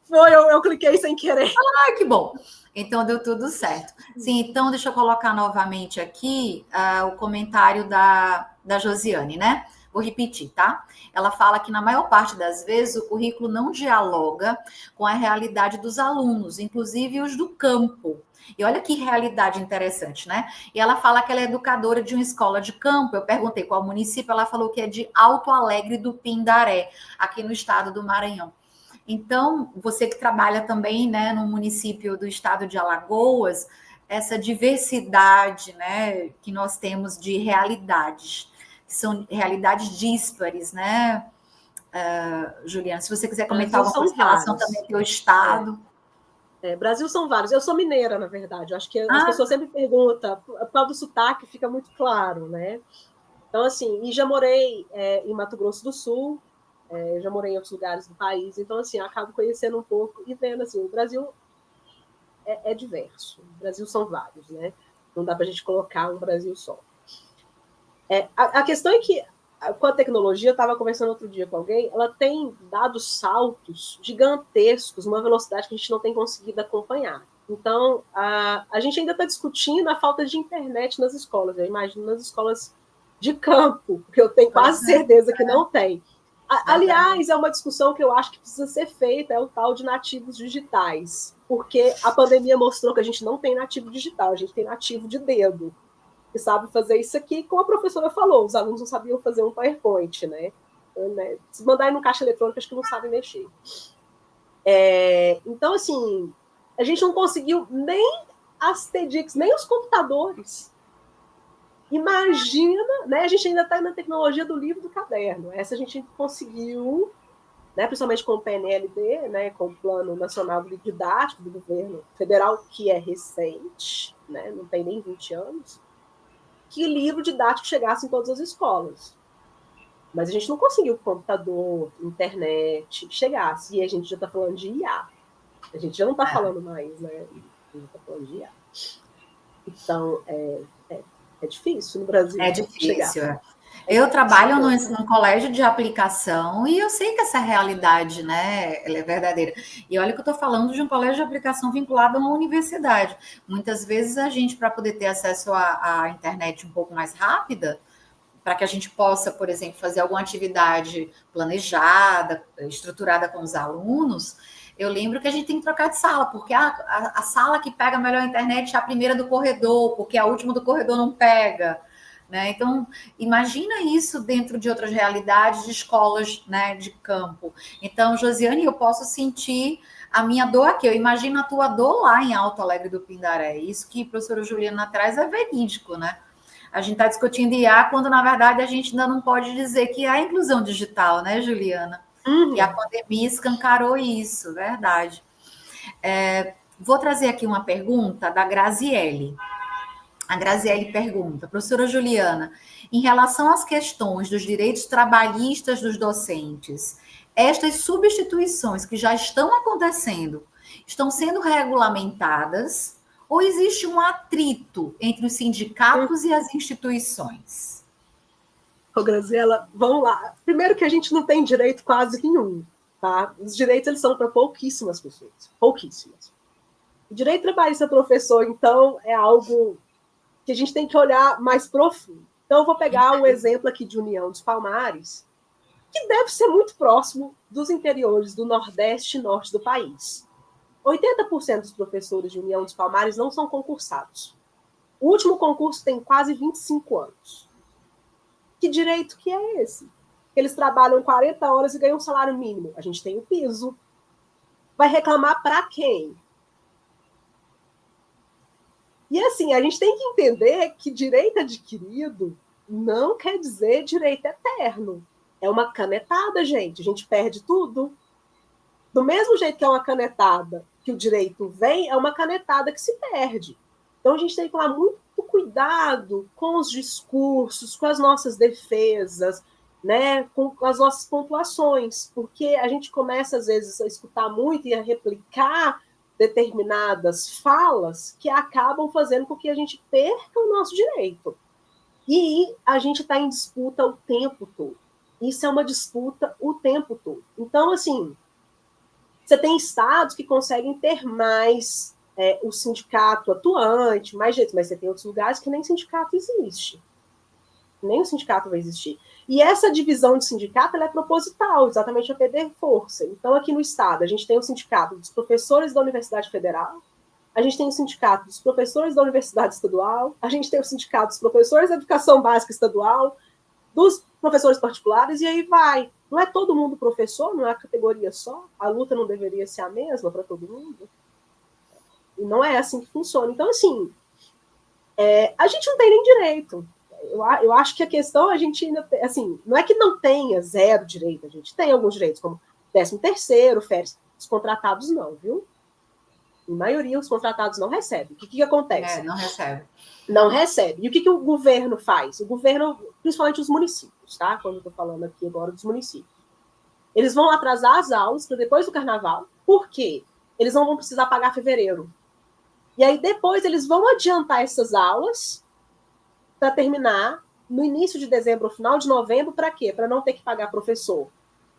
Foi, eu cliquei sem querer. Ah, que bom. Então deu tudo certo. Sim, então deixa eu colocar novamente aqui o comentário da Josiane, né? Vou repetir, tá? Ela fala que na maior parte das vezes o currículo não dialoga com a realidade dos alunos, inclusive os do campo. E olha que realidade interessante, né? E ela fala que ela é educadora de uma escola de campo. Eu perguntei qual município, ela falou que é de Alto Alegre do Pindaré, aqui no estado do Maranhão. Então, você que trabalha também, né, no município do estado de Alagoas, essa diversidade, né, que nós temos de realidades, que são realidades díspares, né, Juliana? Se você quiser comentar alguma coisa em relação também ao teu estado. Brasil são vários. Eu sou mineira, na verdade. Eu acho que as pessoas sempre perguntam, por causa do sotaque fica muito claro, né? Então, assim, e já morei em Mato Grosso do Sul, já morei em outros lugares do país, então, assim, acabo conhecendo um pouco e vendo, assim, o Brasil é diverso. O Brasil são vários, né? Não dá para a gente colocar um Brasil só. A questão é que, com a tecnologia, eu estava conversando outro dia com alguém, ela tem dado saltos gigantescos, uma velocidade que a gente não tem conseguido acompanhar. Então, a gente ainda está discutindo a falta de internet nas escolas. Eu imagino nas escolas de campo, porque eu tenho quase certeza que não tem. Aliás, é uma discussão que eu acho que precisa ser feita, é o tal de nativos digitais, porque a pandemia mostrou que a gente não tem nativo digital, a gente tem nativo de dedo, que sabe fazer isso aqui, como a professora falou, os alunos não sabiam fazer um PowerPoint, né? né? Se mandar no caixa eletrônico, acho que não sabem mexer. Então, assim, a gente não conseguiu nem as TEDx, nem os computadores. Imagina, né? A gente ainda está na tecnologia do livro do caderno. Essa a gente conseguiu, né, principalmente com o PNLD, né, com o Plano Nacional do Livro Didático do governo federal, que é recente, né, não tem nem 20 anos, que livro didático chegasse em todas as escolas. Mas a gente não conseguiu computador, internet, chegasse. E a gente já está falando de IA. A gente já não está falando mais, né? A gente está falando de IA. Então, é difícil no Brasil. É difícil. Chegar. Eu trabalho num colégio de aplicação e eu sei que essa realidade, né, ela é verdadeira. E olha que eu estou falando de um colégio de aplicação vinculado a uma universidade. Muitas vezes a gente, para poder ter acesso à internet um pouco mais rápida, para que a gente possa, por exemplo, fazer alguma atividade planejada, estruturada com os alunos, eu lembro que a gente tem que trocar de sala, porque a sala que pega melhor a internet é a primeira do corredor, porque a última do corredor não pega. Né? Então, imagina isso dentro de outras realidades de escolas, né, de campo. Então, Josiane, eu posso sentir a minha dor aqui. Eu imagino a tua dor lá em Alto Alegre do Pindaré. Isso que a professora Juliana traz é verídico, né? A gente está discutindo IA quando, na verdade, a gente ainda não pode dizer que há inclusão digital, né, Juliana? E a pandemia escancarou isso, verdade. Vou trazer aqui uma pergunta da Graziele. A Graziele pergunta, professora Juliana, em relação às questões dos direitos trabalhistas dos docentes, estas substituições que já estão acontecendo, estão sendo regulamentadas ou existe um atrito entre os sindicatos e as instituições? Ô, Graziela, vamos lá. Primeiro que a gente não tem direito quase nenhum, tá? Os direitos, eles são para pouquíssimas pessoas, pouquíssimas. O direito trabalhista professor, então, é algo que a gente tem que olhar mais profundo. Então, eu vou pegar o exemplo aqui de União dos Palmares, que deve ser muito próximo dos interiores do Nordeste e Norte do país. 80% dos professores de União dos Palmares não são concursados. O último concurso tem quase 25 anos. Que direito que é esse? Eles trabalham 40 horas e ganham um salário mínimo. A gente tem o piso. Vai reclamar para quem? E assim, a gente tem que entender que direito adquirido não quer dizer direito eterno. É uma canetada, gente. A gente perde tudo. Do mesmo jeito que é uma canetada que o direito vem, é uma canetada que se perde. Então a gente tem que tomar muito cuidado com os discursos, com as nossas defesas, né, com as nossas pontuações, porque a gente começa, às vezes, a escutar muito e a replicar determinadas falas que acabam fazendo com que a gente perca o nosso direito. E a gente está em disputa o tempo todo. Isso é uma disputa o tempo todo. Então, assim, você tem estados que conseguem ter mais o sindicato atuante, mais jeito, mas você tem outros lugares que nem sindicato existe. Nem o sindicato vai existir. E essa divisão de sindicato ela é proposital, exatamente para perder força. Então, aqui no Estado, a gente tem o sindicato dos professores da Universidade Federal, a gente tem o sindicato dos professores da Universidade Estadual, a gente tem o sindicato dos professores da Educação Básica Estadual, dos professores particulares, e aí vai. Não é todo mundo professor, não é a categoria só, a luta não deveria ser a mesma para todo mundo. E não é assim que funciona. Então, assim, a gente não tem nem direito. Eu acho que a questão a gente ainda tem, assim, não é que não tenha zero direito, a gente tem alguns direitos, como 13º, férias. Os contratados não, viu? Em maioria, os contratados não recebem. O que acontece? Não recebe. Não recebe. E o que o governo faz? O governo, principalmente os municípios, tá? Quando eu estou falando aqui agora dos municípios. Eles vão atrasar as aulas para depois do carnaval. Por quê? Eles não vão precisar pagar fevereiro. E aí depois eles vão adiantar essas aulas para terminar no início de dezembro ou final de novembro, para quê? Para não ter que pagar professor.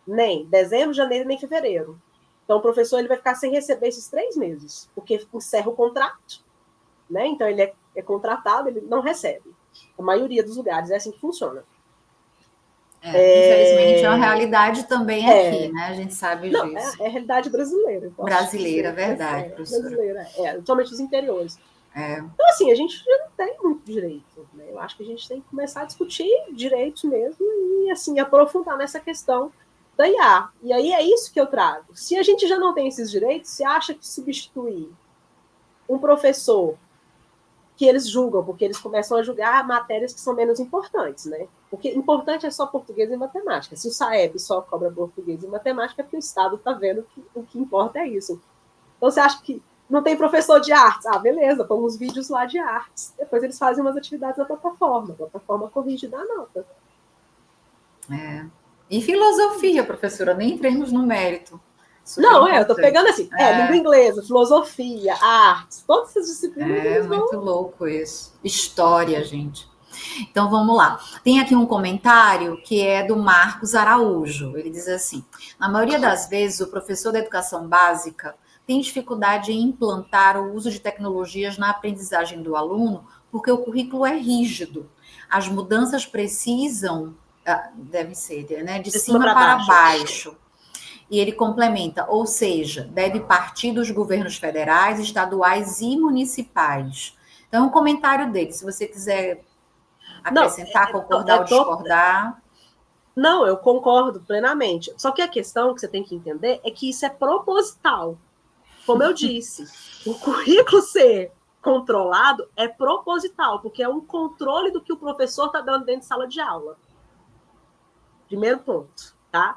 Nem dezembro, janeiro, nem fevereiro. Então o professor ele vai ficar sem receber esses 3 meses, porque encerra o contrato. Né? Então ele é contratado, ele não recebe. A maioria dos lugares é assim que funciona. Infelizmente é uma realidade também aqui, né? A gente sabe não, disso. É a realidade brasileira. Brasileira, verdade, professora. Brasileira, somente os interiores. Então, assim, a gente já não tem muito direito, né? Eu acho que a gente tem que começar a discutir direitos mesmo e, assim, aprofundar nessa questão da IA. E aí é isso que eu trago. Se a gente já não tem esses direitos, você acha que substituir um professor que eles julgam, porque eles começam a julgar matérias que são menos importantes, né? Porque importante é só português e matemática. Se o SAEB só cobra português e matemática, é porque o Estado está vendo que o que importa é isso. Então, você acha que não tem professor de artes? Ah, beleza, põe uns vídeos lá de artes. Depois eles fazem umas atividades na plataforma. A plataforma corrige e dá nota. E filosofia, professora, nem entremos no mérito. Super Não, eu tô importante. pegando assim, língua inglesa, filosofia, artes, todas essas disciplinas. É muito louco isso. História, gente. Então vamos lá. Tem aqui um comentário que é do Marcos Araújo. Ele diz assim: na maioria das vezes, o professor da educação básica tem dificuldade em implantar o uso de tecnologias na aprendizagem do aluno, porque o currículo é rígido. As mudanças precisam, devem ser, né, de cima para baixo. E ele complementa, ou seja, deve partir dos governos federais, estaduais e municipais. Então, é um comentário dele. Se você quiser acrescentar, concordar ou discordar. Não, eu concordo plenamente. Só que a questão que você tem que entender é que isso é proposital. Como eu disse, o currículo ser controlado é proposital, porque é um controle do que o professor está dando dentro de sala de aula. Primeiro ponto, tá?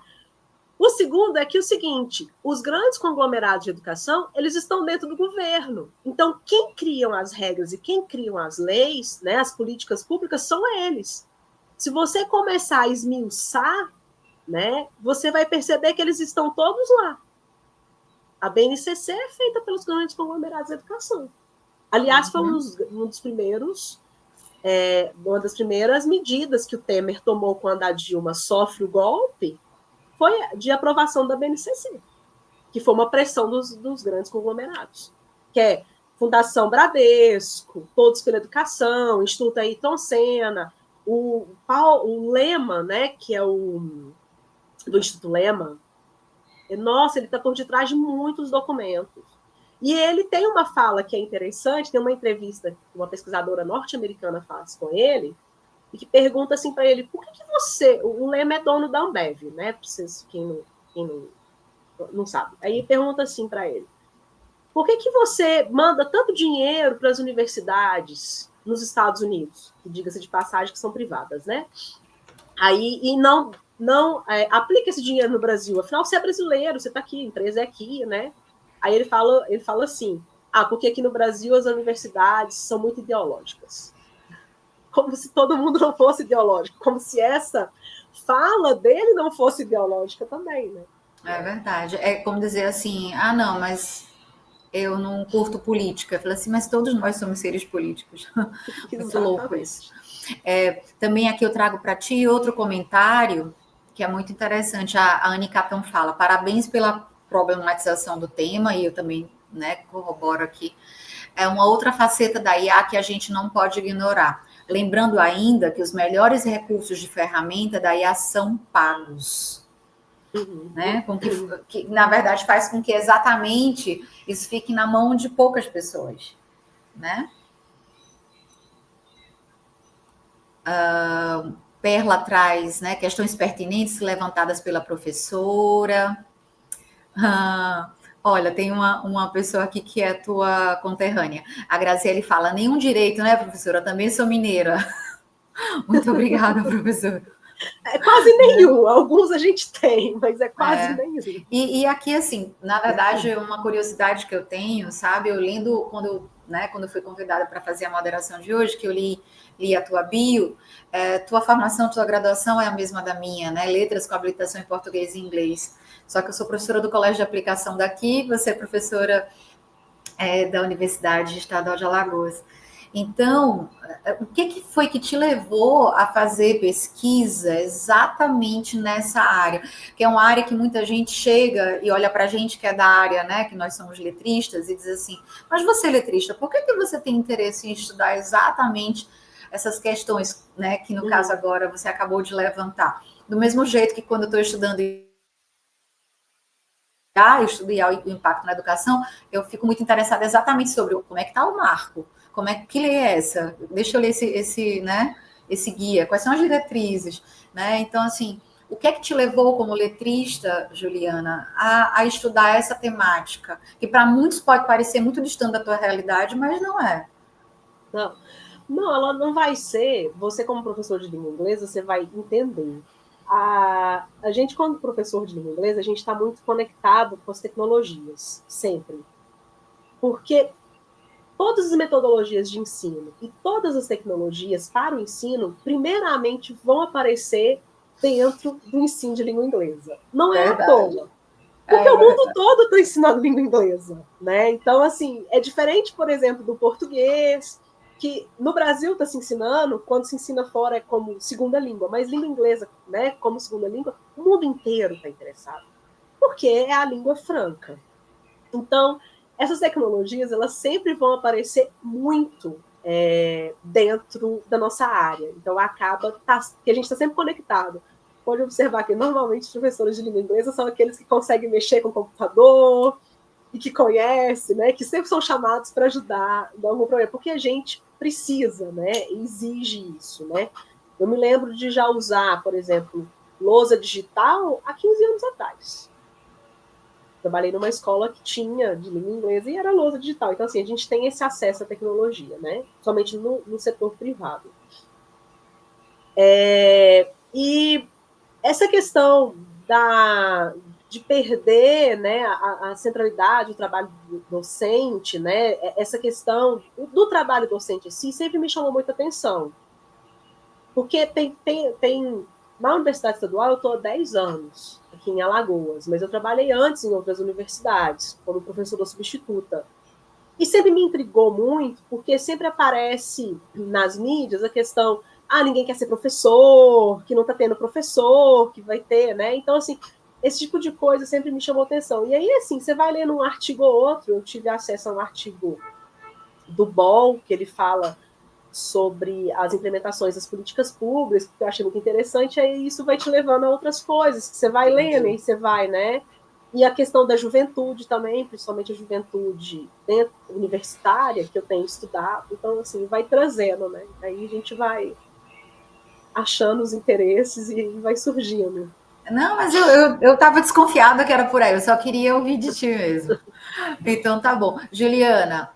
O segundo é que o seguinte, os grandes conglomerados de educação, eles estão dentro do governo. Então, quem criam as regras e quem criam as leis, né, as políticas públicas, são eles. Se você começar a esmiuçar, né, você vai perceber que eles estão todos lá. A BNCC é feita pelos grandes conglomerados de educação. Aliás, foi um dos primeiros, uma das primeiras medidas que o Temer tomou quando a Dilma sofre o golpe, foi de aprovação da BNCC, que foi uma pressão dos grandes conglomerados, que é Fundação Bradesco, Todos pela Educação, Instituto Ayrton Senna, o Lema, né, que é o do Instituto Lema, nossa, ele está por detrás de muitos documentos. E ele tem uma fala que é interessante, tem uma entrevista que uma pesquisadora norte-americana faz com ele, e que pergunta assim para ele, por que você... O Lema é dono da Ambev, né? Para vocês, quem não sabe. Aí pergunta assim para ele, por que você manda tanto dinheiro para as universidades nos Estados Unidos, que diga-se de passagem que são privadas, né? Aí, e não aplica esse dinheiro no Brasil, afinal você é brasileiro, você está aqui, a empresa é aqui, né? Aí ele fala assim, porque aqui no Brasil as universidades são muito ideológicas. Como se todo mundo não fosse ideológico, como se essa fala dele não fosse ideológica também, né? É verdade. É como dizer assim, não, mas eu não curto política. Eu falei assim, mas todos nós somos seres políticos. Muito louco isso. Também aqui eu trago para ti outro comentário que é muito interessante. A Anne Capão fala, parabéns pela problematização do tema, e eu também, né, corroboro aqui. É uma outra faceta da IA que a gente não pode ignorar. Lembrando ainda que os melhores recursos de ferramenta da IA são pagos. Né? Que, na verdade, faz com que exatamente isso fique na mão de poucas pessoas. Né? Perla traz, né, questões pertinentes levantadas pela professora. Olha, tem uma pessoa aqui que é tua conterrânea. A Graziele fala, nenhum direito, né, professora? Também sou mineira. Muito obrigada, professora. É quase nenhum. Alguns a gente tem, mas é quase nenhum. E aqui, assim, na verdade, uma curiosidade que eu tenho, sabe? Eu lendo, quando eu fui convidada para fazer a moderação de hoje, que eu li a tua bio, tua formação, tua graduação é a mesma da minha, né? Letras com habilitação em português e inglês. Só que eu sou professora do Colégio de Aplicação daqui, você é professora da Universidade Estadual de Alagoas. Então, o que foi que te levou a fazer pesquisa exatamente nessa área? Que é uma área que muita gente chega e olha para a gente que é da área, né? Que nós somos letristas, e diz assim, mas você é letrista, por que você tem interesse em estudar exatamente essas questões, né? Que no caso agora você acabou de levantar. Do mesmo jeito que quando eu estou estudando estudar o impacto na educação, eu fico muito interessada exatamente sobre como é que está o marco, que lei é essa? Deixa eu ler esse guia, quais são as diretrizes, né? Então, assim, o que é que te levou como letrista, Juliana, a estudar essa temática? Que para muitos pode parecer muito distante da tua realidade, mas não é. Não, ela não vai ser. Você, como professor de língua inglesa, você vai entender. A gente, como professor de língua inglesa, a gente está muito conectado com as tecnologias, sempre. Porque todas as metodologias de ensino e todas as tecnologias para o ensino, primeiramente, vão aparecer dentro do ensino de língua inglesa. Não é à toa. Porque o mundo todo está ensinando língua inglesa, né? Então, assim, é diferente, por exemplo, do português, que no Brasil está se ensinando, quando se ensina fora é como segunda língua, mas língua inglesa, né, como segunda língua, o mundo inteiro está interessado, porque é a língua franca. Então, essas tecnologias, elas sempre vão aparecer muito dentro da nossa área. Então, acaba que a gente está sempre conectado. Pode observar que, normalmente, os professores de língua inglesa são aqueles que conseguem mexer com o computador e que conhecem, né? Que sempre são chamados para ajudar em algum problema, porque a gente precisa, né? Exige isso, né? Eu me lembro de já usar, por exemplo, lousa digital há 15 anos atrás. Trabalhei numa escola que tinha de língua inglesa e era lousa digital. Então, assim, a gente tem esse acesso à tecnologia, né? Somente no setor privado. E essa questão de perder, né, a centralidade do trabalho docente, né, essa questão do trabalho docente em si sempre me chamou muita atenção. Porque na Universidade Estadual eu estou há 10 anos, aqui em Alagoas, mas eu trabalhei antes em outras universidades, como professora substituta. E sempre me intrigou muito, porque sempre aparece nas mídias a questão, ninguém quer ser professor, que não está tendo professor, que vai ter, né? Então, assim, esse tipo de coisa sempre me chamou atenção. E aí, assim, você vai lendo um artigo ou outro, eu tive acesso a um artigo do BOL, que ele fala sobre as implementações das políticas públicas, que eu achei muito interessante, aí isso vai te levando a outras coisas, que você vai lendo e você vai, né? E a questão da juventude também, principalmente a juventude universitária, que eu tenho estudado, então, assim, vai trazendo, né? Aí a gente vai achando os interesses e vai surgindo. Não, mas eu estava desconfiada que era por aí, eu só queria ouvir de ti mesmo. Então tá bom. Juliana,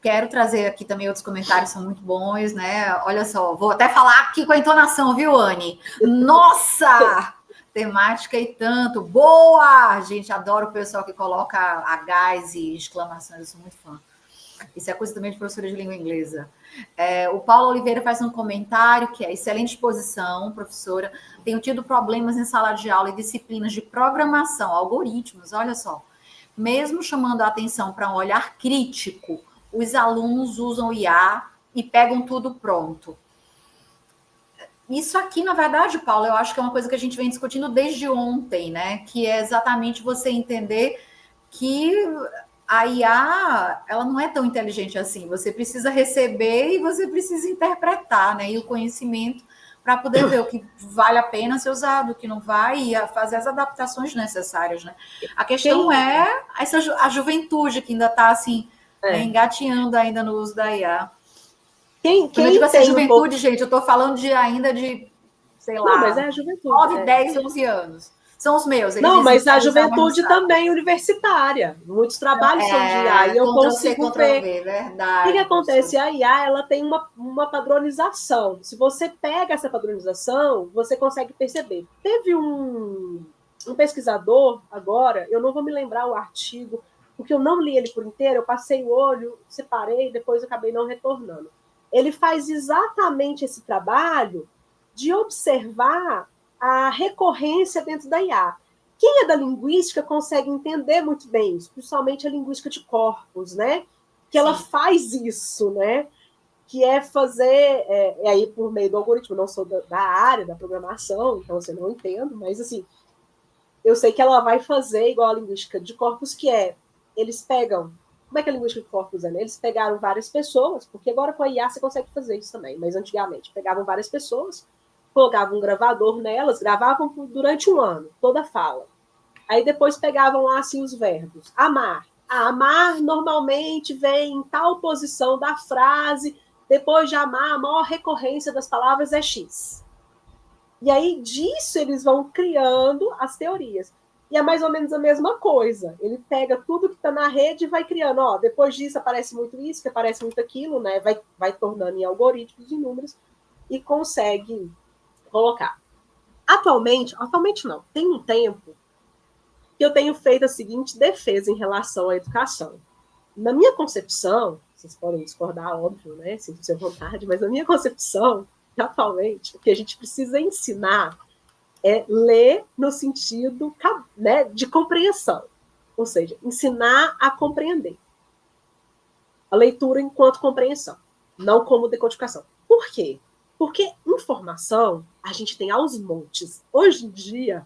quero trazer aqui também outros comentários, são muito bons, né? Olha só, vou até falar aqui com a entonação, viu, Anne? Nossa! Temática e tanto. Boa! Gente, adoro o pessoal que coloca Hs e exclamações, eu sou muito fã. Isso é coisa também de professora de língua inglesa. O Paulo Oliveira faz um comentário que é excelente exposição, professora. Tenho tido problemas em sala de aula e disciplinas de programação, algoritmos, olha só. Mesmo chamando a atenção para um olhar crítico, os alunos usam o IA e pegam tudo pronto. Isso aqui, na verdade, Paulo, eu acho que é uma coisa que a gente vem discutindo desde ontem, né? Que é exatamente você entender que a IA, ela não é tão inteligente assim. Você precisa receber e você precisa interpretar, né? E o conhecimento para poder ver o que vale a pena ser usado, o que não vai, e fazer as adaptações necessárias, né? A questão é a juventude que ainda está assim, né, engateando ainda no uso da IA. Quando eu digo assim, juventude, gente, eu estou falando ainda de, sei lá, mas é a juventude, 9, 10, 11 anos. São os meus. Não, mas a juventude também universitária. Muitos trabalhos são de IA. E eu consigo ver. Verdade, o que acontece? A IA ela tem uma padronização. Se você pega essa padronização, você consegue perceber. Teve um pesquisador agora, eu não vou me lembrar o artigo, porque eu não li ele por inteiro, eu passei o olho, separei, depois eu acabei não retornando. Ele faz exatamente esse trabalho de observar a recorrência dentro da IA. Quem é da linguística consegue entender muito bem isso, principalmente a linguística de corpos, né? Que ela faz isso, né? Que é fazer, aí por meio do algoritmo, não sou da área da programação, então assim, eu não entendo, mas assim, eu sei que ela vai fazer igual a linguística de corpos, que eles pegam, como é que a linguística de corpos é? Né? Eles pegaram várias pessoas, porque agora com a IA você consegue fazer isso também, mas antigamente pegavam várias pessoas, colocavam um gravador nelas, gravavam durante um ano, toda a fala. Aí depois pegavam lá assim os verbos. Amar. Amar normalmente vem em tal posição da frase. Depois de amar, a maior recorrência das palavras é X. E aí disso eles vão criando as teorias. E é mais ou menos a mesma coisa. Ele pega tudo que está na rede e vai criando. Ó, depois disso aparece muito isso, que aparece muito aquilo, né? Vai tornando em algoritmos de números e consegue colocar. Atualmente não, tem um tempo que eu tenho feito a seguinte defesa em relação à educação. Na minha concepção, vocês podem discordar, óbvio, né? Sinto-se à vontade, mas na minha concepção, atualmente, o que a gente precisa ensinar é ler no sentido, né, de compreensão. Ou seja, ensinar a compreender. A leitura enquanto compreensão, não como decodificação. Por quê? Porque informação a gente tem aos montes. Hoje em dia,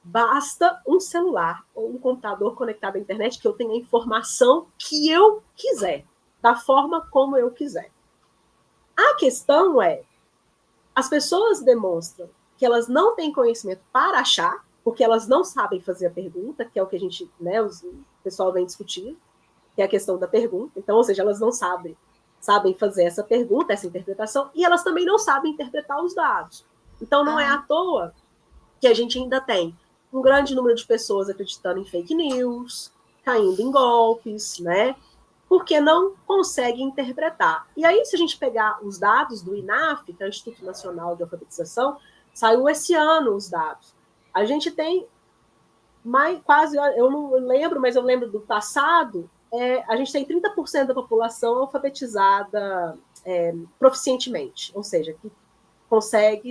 basta um celular ou um computador conectado à internet que eu tenha a informação que eu quiser, da forma como eu quiser. A questão é, as pessoas demonstram que elas não têm conhecimento para achar, porque elas não sabem fazer a pergunta, que é o que a gente, né, o pessoal vem discutir, que é a questão da pergunta. Então, ou seja, elas não sabem fazer essa pergunta, essa interpretação, e elas também não sabem interpretar os dados. Então, não é à toa que a gente ainda tem um grande número de pessoas acreditando em fake news, caindo em golpes, né? Porque não consegue interpretar. E aí, se a gente pegar os dados do INAF, que é o Instituto Nacional de Alfabetização, saiu esse ano os dados. A gente tem quase, eu não lembro, mas eu lembro do passado, a gente tem 30% da população alfabetizada proficientemente, ou seja, que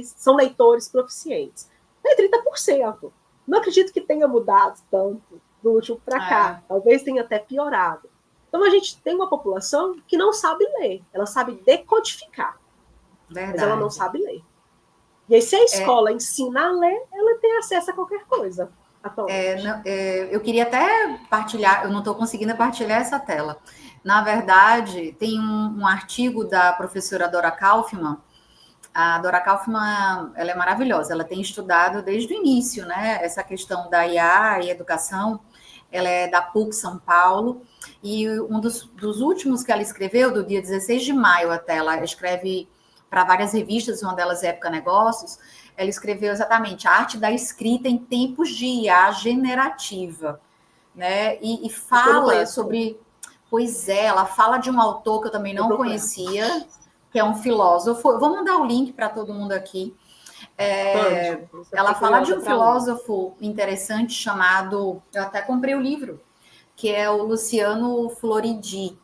são leitores proficientes. É 30%. Não acredito que tenha mudado tanto do último para cá. Talvez tenha até piorado. Então, a gente tem uma população que não sabe ler. Ela sabe decodificar. Verdade. Mas ela não sabe ler. E aí, se a escola ensina a ler, ela tem acesso a qualquer coisa. Eu queria até partilhar, eu não estou conseguindo partilhar essa tela. Na verdade, tem um artigo da professora Dora Kaufmann. A Dora Kaufmann, ela é maravilhosa, ela tem estudado desde o início, né, essa questão da IA e educação. Ela é da PUC São Paulo, e um dos últimos que ela escreveu, do dia 16 de maio até, ela escreve para várias revistas, uma delas é Época Negócios, ela escreveu exatamente a arte da escrita em tempos de IA generativa, né, e fala sobre... Pois é, ela fala de um autor que eu também não conhecia, que é um filósofo. Eu vou mandar o link para todo mundo aqui. Ela fala de um filósofo interessante chamado... Eu até comprei o livro, que é o Luciano Floridi.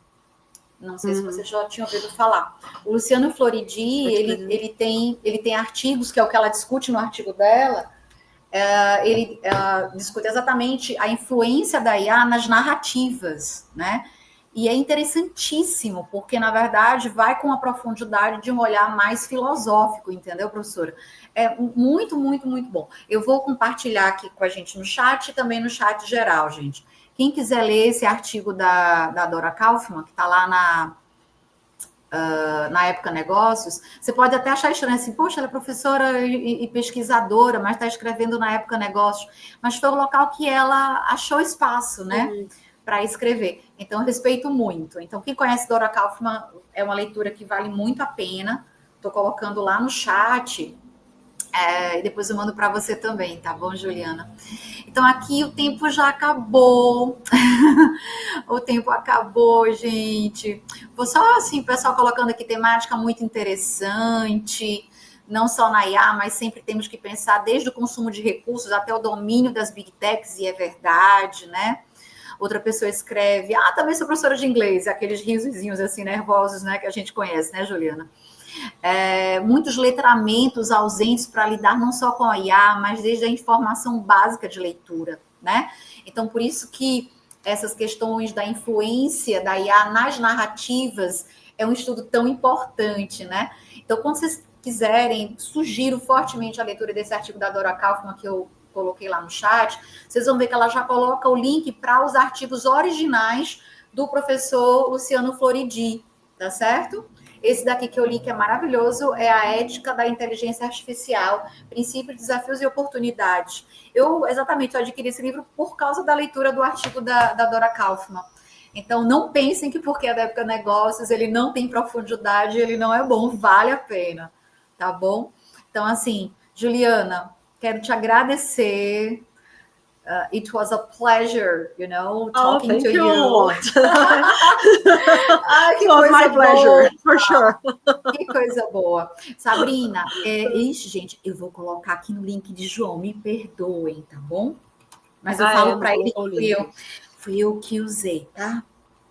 Não sei se você já tinha ouvido falar. O Luciano Floridi, ele tem artigos, que é o que ela discute no artigo dela. Ele discute exatamente a influência da IA nas narrativas, né? E é interessantíssimo, porque, na verdade, vai com a profundidade de um olhar mais filosófico, entendeu, professora? É muito, muito, muito bom. Eu vou compartilhar aqui com a gente no chat e também no chat geral, gente. Quem quiser ler esse artigo da Dora Kaufmann, que está lá na Época Negócios, você pode até achar estranho assim, poxa, ela é professora e pesquisadora, mas está escrevendo na Época Negócios. Mas foi o local que ela achou espaço, né? Para escrever. Então, eu respeito muito. Então, quem conhece Dora Kaufmann, é uma leitura que vale muito a pena. Estou colocando lá no chat. E depois eu mando para você também, tá bom, Juliana? Então, aqui o tempo já acabou. O tempo acabou, gente. Vou só, assim, o pessoal colocando aqui temática muito interessante. Não só na IA, mas sempre temos que pensar desde o consumo de recursos até o domínio das big techs, e é verdade, né? Outra pessoa escreve, também sou professora de inglês, aqueles risozinhos assim nervosos, né, que a gente conhece, né, Juliana? Muitos letramentos ausentes para lidar não só com a IA, mas desde a informação básica de leitura, né? Então, por isso que essas questões da influência da IA nas narrativas é um estudo tão importante, né? Então, quando vocês quiserem, sugiro fortemente a leitura desse artigo da Dora Kaufmann, que eu coloquei lá no chat, vocês vão ver que ela já coloca o link para os artigos originais do professor Luciano Floridi, tá certo? Esse daqui que eu li, que é maravilhoso, é A Ética da Inteligência Artificial, Princípios, Desafios e Oportunidades. Eu adquiri esse livro por causa da leitura do artigo da Dora Kaufmann. Então, não pensem que porque é da época negócios, ele não tem profundidade, ele não é bom, vale a pena, tá bom? Então, assim, Juliana, quero te agradecer. It was a pleasure, talking to you. Ai, que coisa my pleasure, boa. For sure. Que coisa boa. Sabrina, gente, eu vou colocar aqui no link de João, me perdoem, tá bom? Mas eu falo para ele que fui eu que usei, tá?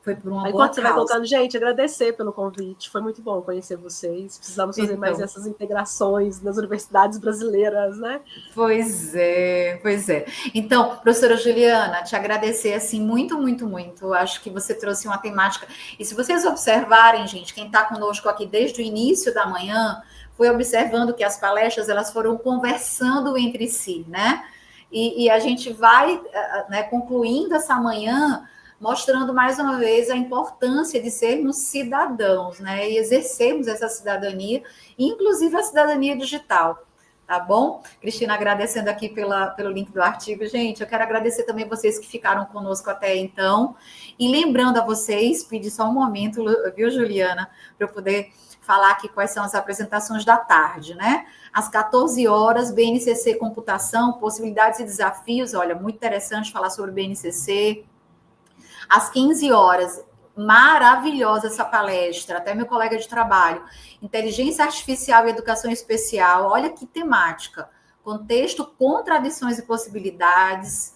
Foi por uma boa causa. Você vai colocando, gente, agradecer pelo convite. Foi muito bom conhecer vocês. Precisamos fazer mais essas integrações nas universidades brasileiras, né? Pois é. Então, professora Juliana, te agradecer, assim, muito, muito, muito. Acho que você trouxe uma temática. E se vocês observarem, gente, quem está conosco aqui desde o início da manhã, foi observando que as palestras, elas foram conversando entre si, né? E a gente vai, concluindo essa manhã mostrando mais uma vez a importância de sermos cidadãos, né? E exercermos essa cidadania, inclusive a cidadania digital, tá bom? Cristina, agradecendo aqui pelo link do artigo. Gente, eu quero agradecer também vocês que ficaram conosco até então. E lembrando a vocês, pedir só um momento, viu, Juliana, para eu poder falar aqui quais são as apresentações da tarde, né? Às 14 horas, BNCC Computação, Possibilidades e Desafios. Olha, muito interessante falar sobre BNCC. Às 15 horas, maravilhosa essa palestra, até meu colega de trabalho, Inteligência Artificial e Educação Especial, olha que temática, contexto, contradições e possibilidades.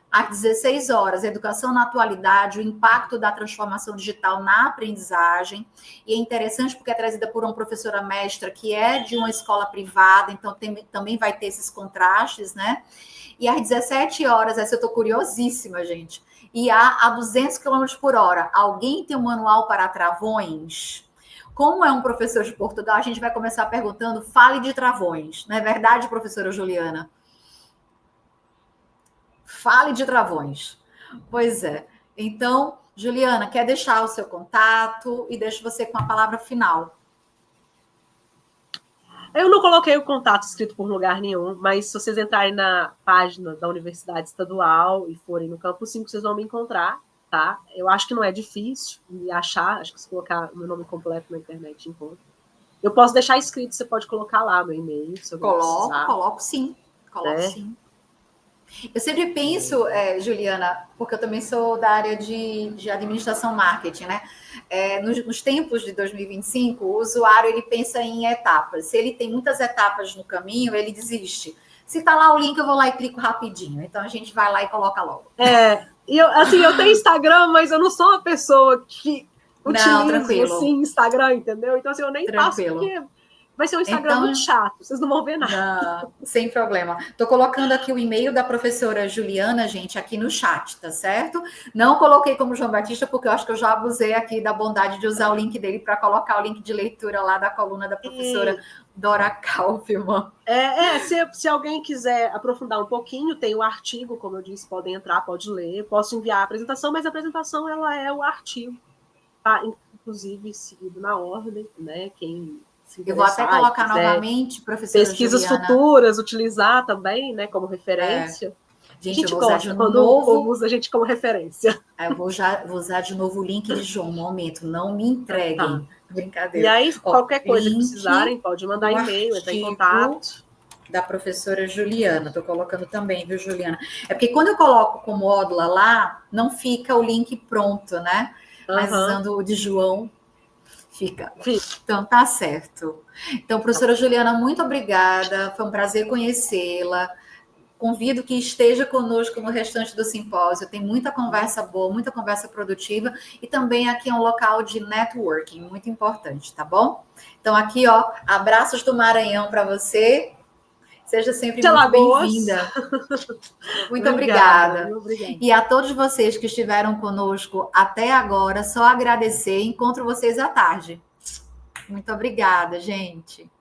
Às 16 horas, Educação na Atualidade, o impacto da transformação digital na aprendizagem, e é interessante porque é trazida por uma professora mestra que é de uma escola privada, então também vai ter esses contrastes, né? E às 17 horas, essa eu estou curiosíssima, gente, e a 200 km por hora. Alguém tem um manual para travões? Como é um professor de Portugal, a gente vai começar perguntando, fale de travões. Não é verdade, professora Juliana? Fale de travões. Pois é. Então, Juliana, quer deixar o seu contato e deixo você com a palavra final. Eu não coloquei o contato escrito por lugar nenhum, mas se vocês entrarem na página da Universidade Estadual e forem no Campus 5, vocês vão me encontrar, tá? Eu acho que não é difícil de achar, acho que se colocar meu nome completo na internet, encontra. Eu posso deixar escrito, você pode colocar lá meu e-mail. Se eu coloco sim. Sim. Eu sempre penso, Juliana, porque eu também sou da área de administração marketing, né? Nos tempos de 2025, o usuário ele pensa em etapas. Se ele tem muitas etapas no caminho, ele desiste. Se está lá o link, eu vou lá e clico rapidinho. Então a gente vai lá e coloca logo. E eu tenho Instagram, mas eu não sou uma pessoa que utiliza assim, Instagram, entendeu? Então assim, eu nem faço porque vai ser um Instagram muito chato, vocês não vão ver nada. Não, sem problema. Estou colocando aqui o e-mail da professora Juliana, gente, aqui no chat, tá certo? Não coloquei como João Batista, porque eu acho que eu já abusei aqui da bondade de usar o link dele para colocar o link de leitura lá da coluna da professora Dora Kaufmann. Se alguém quiser aprofundar um pouquinho, tem o artigo, como eu disse, podem entrar, pode ler, posso enviar a apresentação, mas a apresentação ela é o artigo, tá? Inclusive seguido na ordem, né? Eu vou até colocar novamente, professora pesquisas Juliana. Futuras, utilizar também, né, como referência. Gente, eu vou usar de novo. O povo usa a gente como referência. Eu vou usar de novo o link de João, um momento, não me entreguem. Tá. Brincadeira. E aí, qualquer coisa que precisarem, pode mandar e-mail, entrar em contato. Da professora Juliana, estou colocando também, viu, Juliana? É porque quando eu coloco como Módula lá, não fica o link pronto, né? Mas usando o de João, fica. Então, tá certo. Então, professora Juliana, muito obrigada. Foi um prazer conhecê-la. Convido que esteja conosco no restante do simpósio. Tem muita conversa boa, muita conversa produtiva. E também aqui é um local de networking, muito importante, tá bom? Então, aqui, ó, abraços do Maranhão para você. Seja sempre muito bem-vinda. Muito obrigada. E a todos vocês que estiveram conosco até agora, só agradecer. Encontro vocês à tarde. Muito obrigada, gente.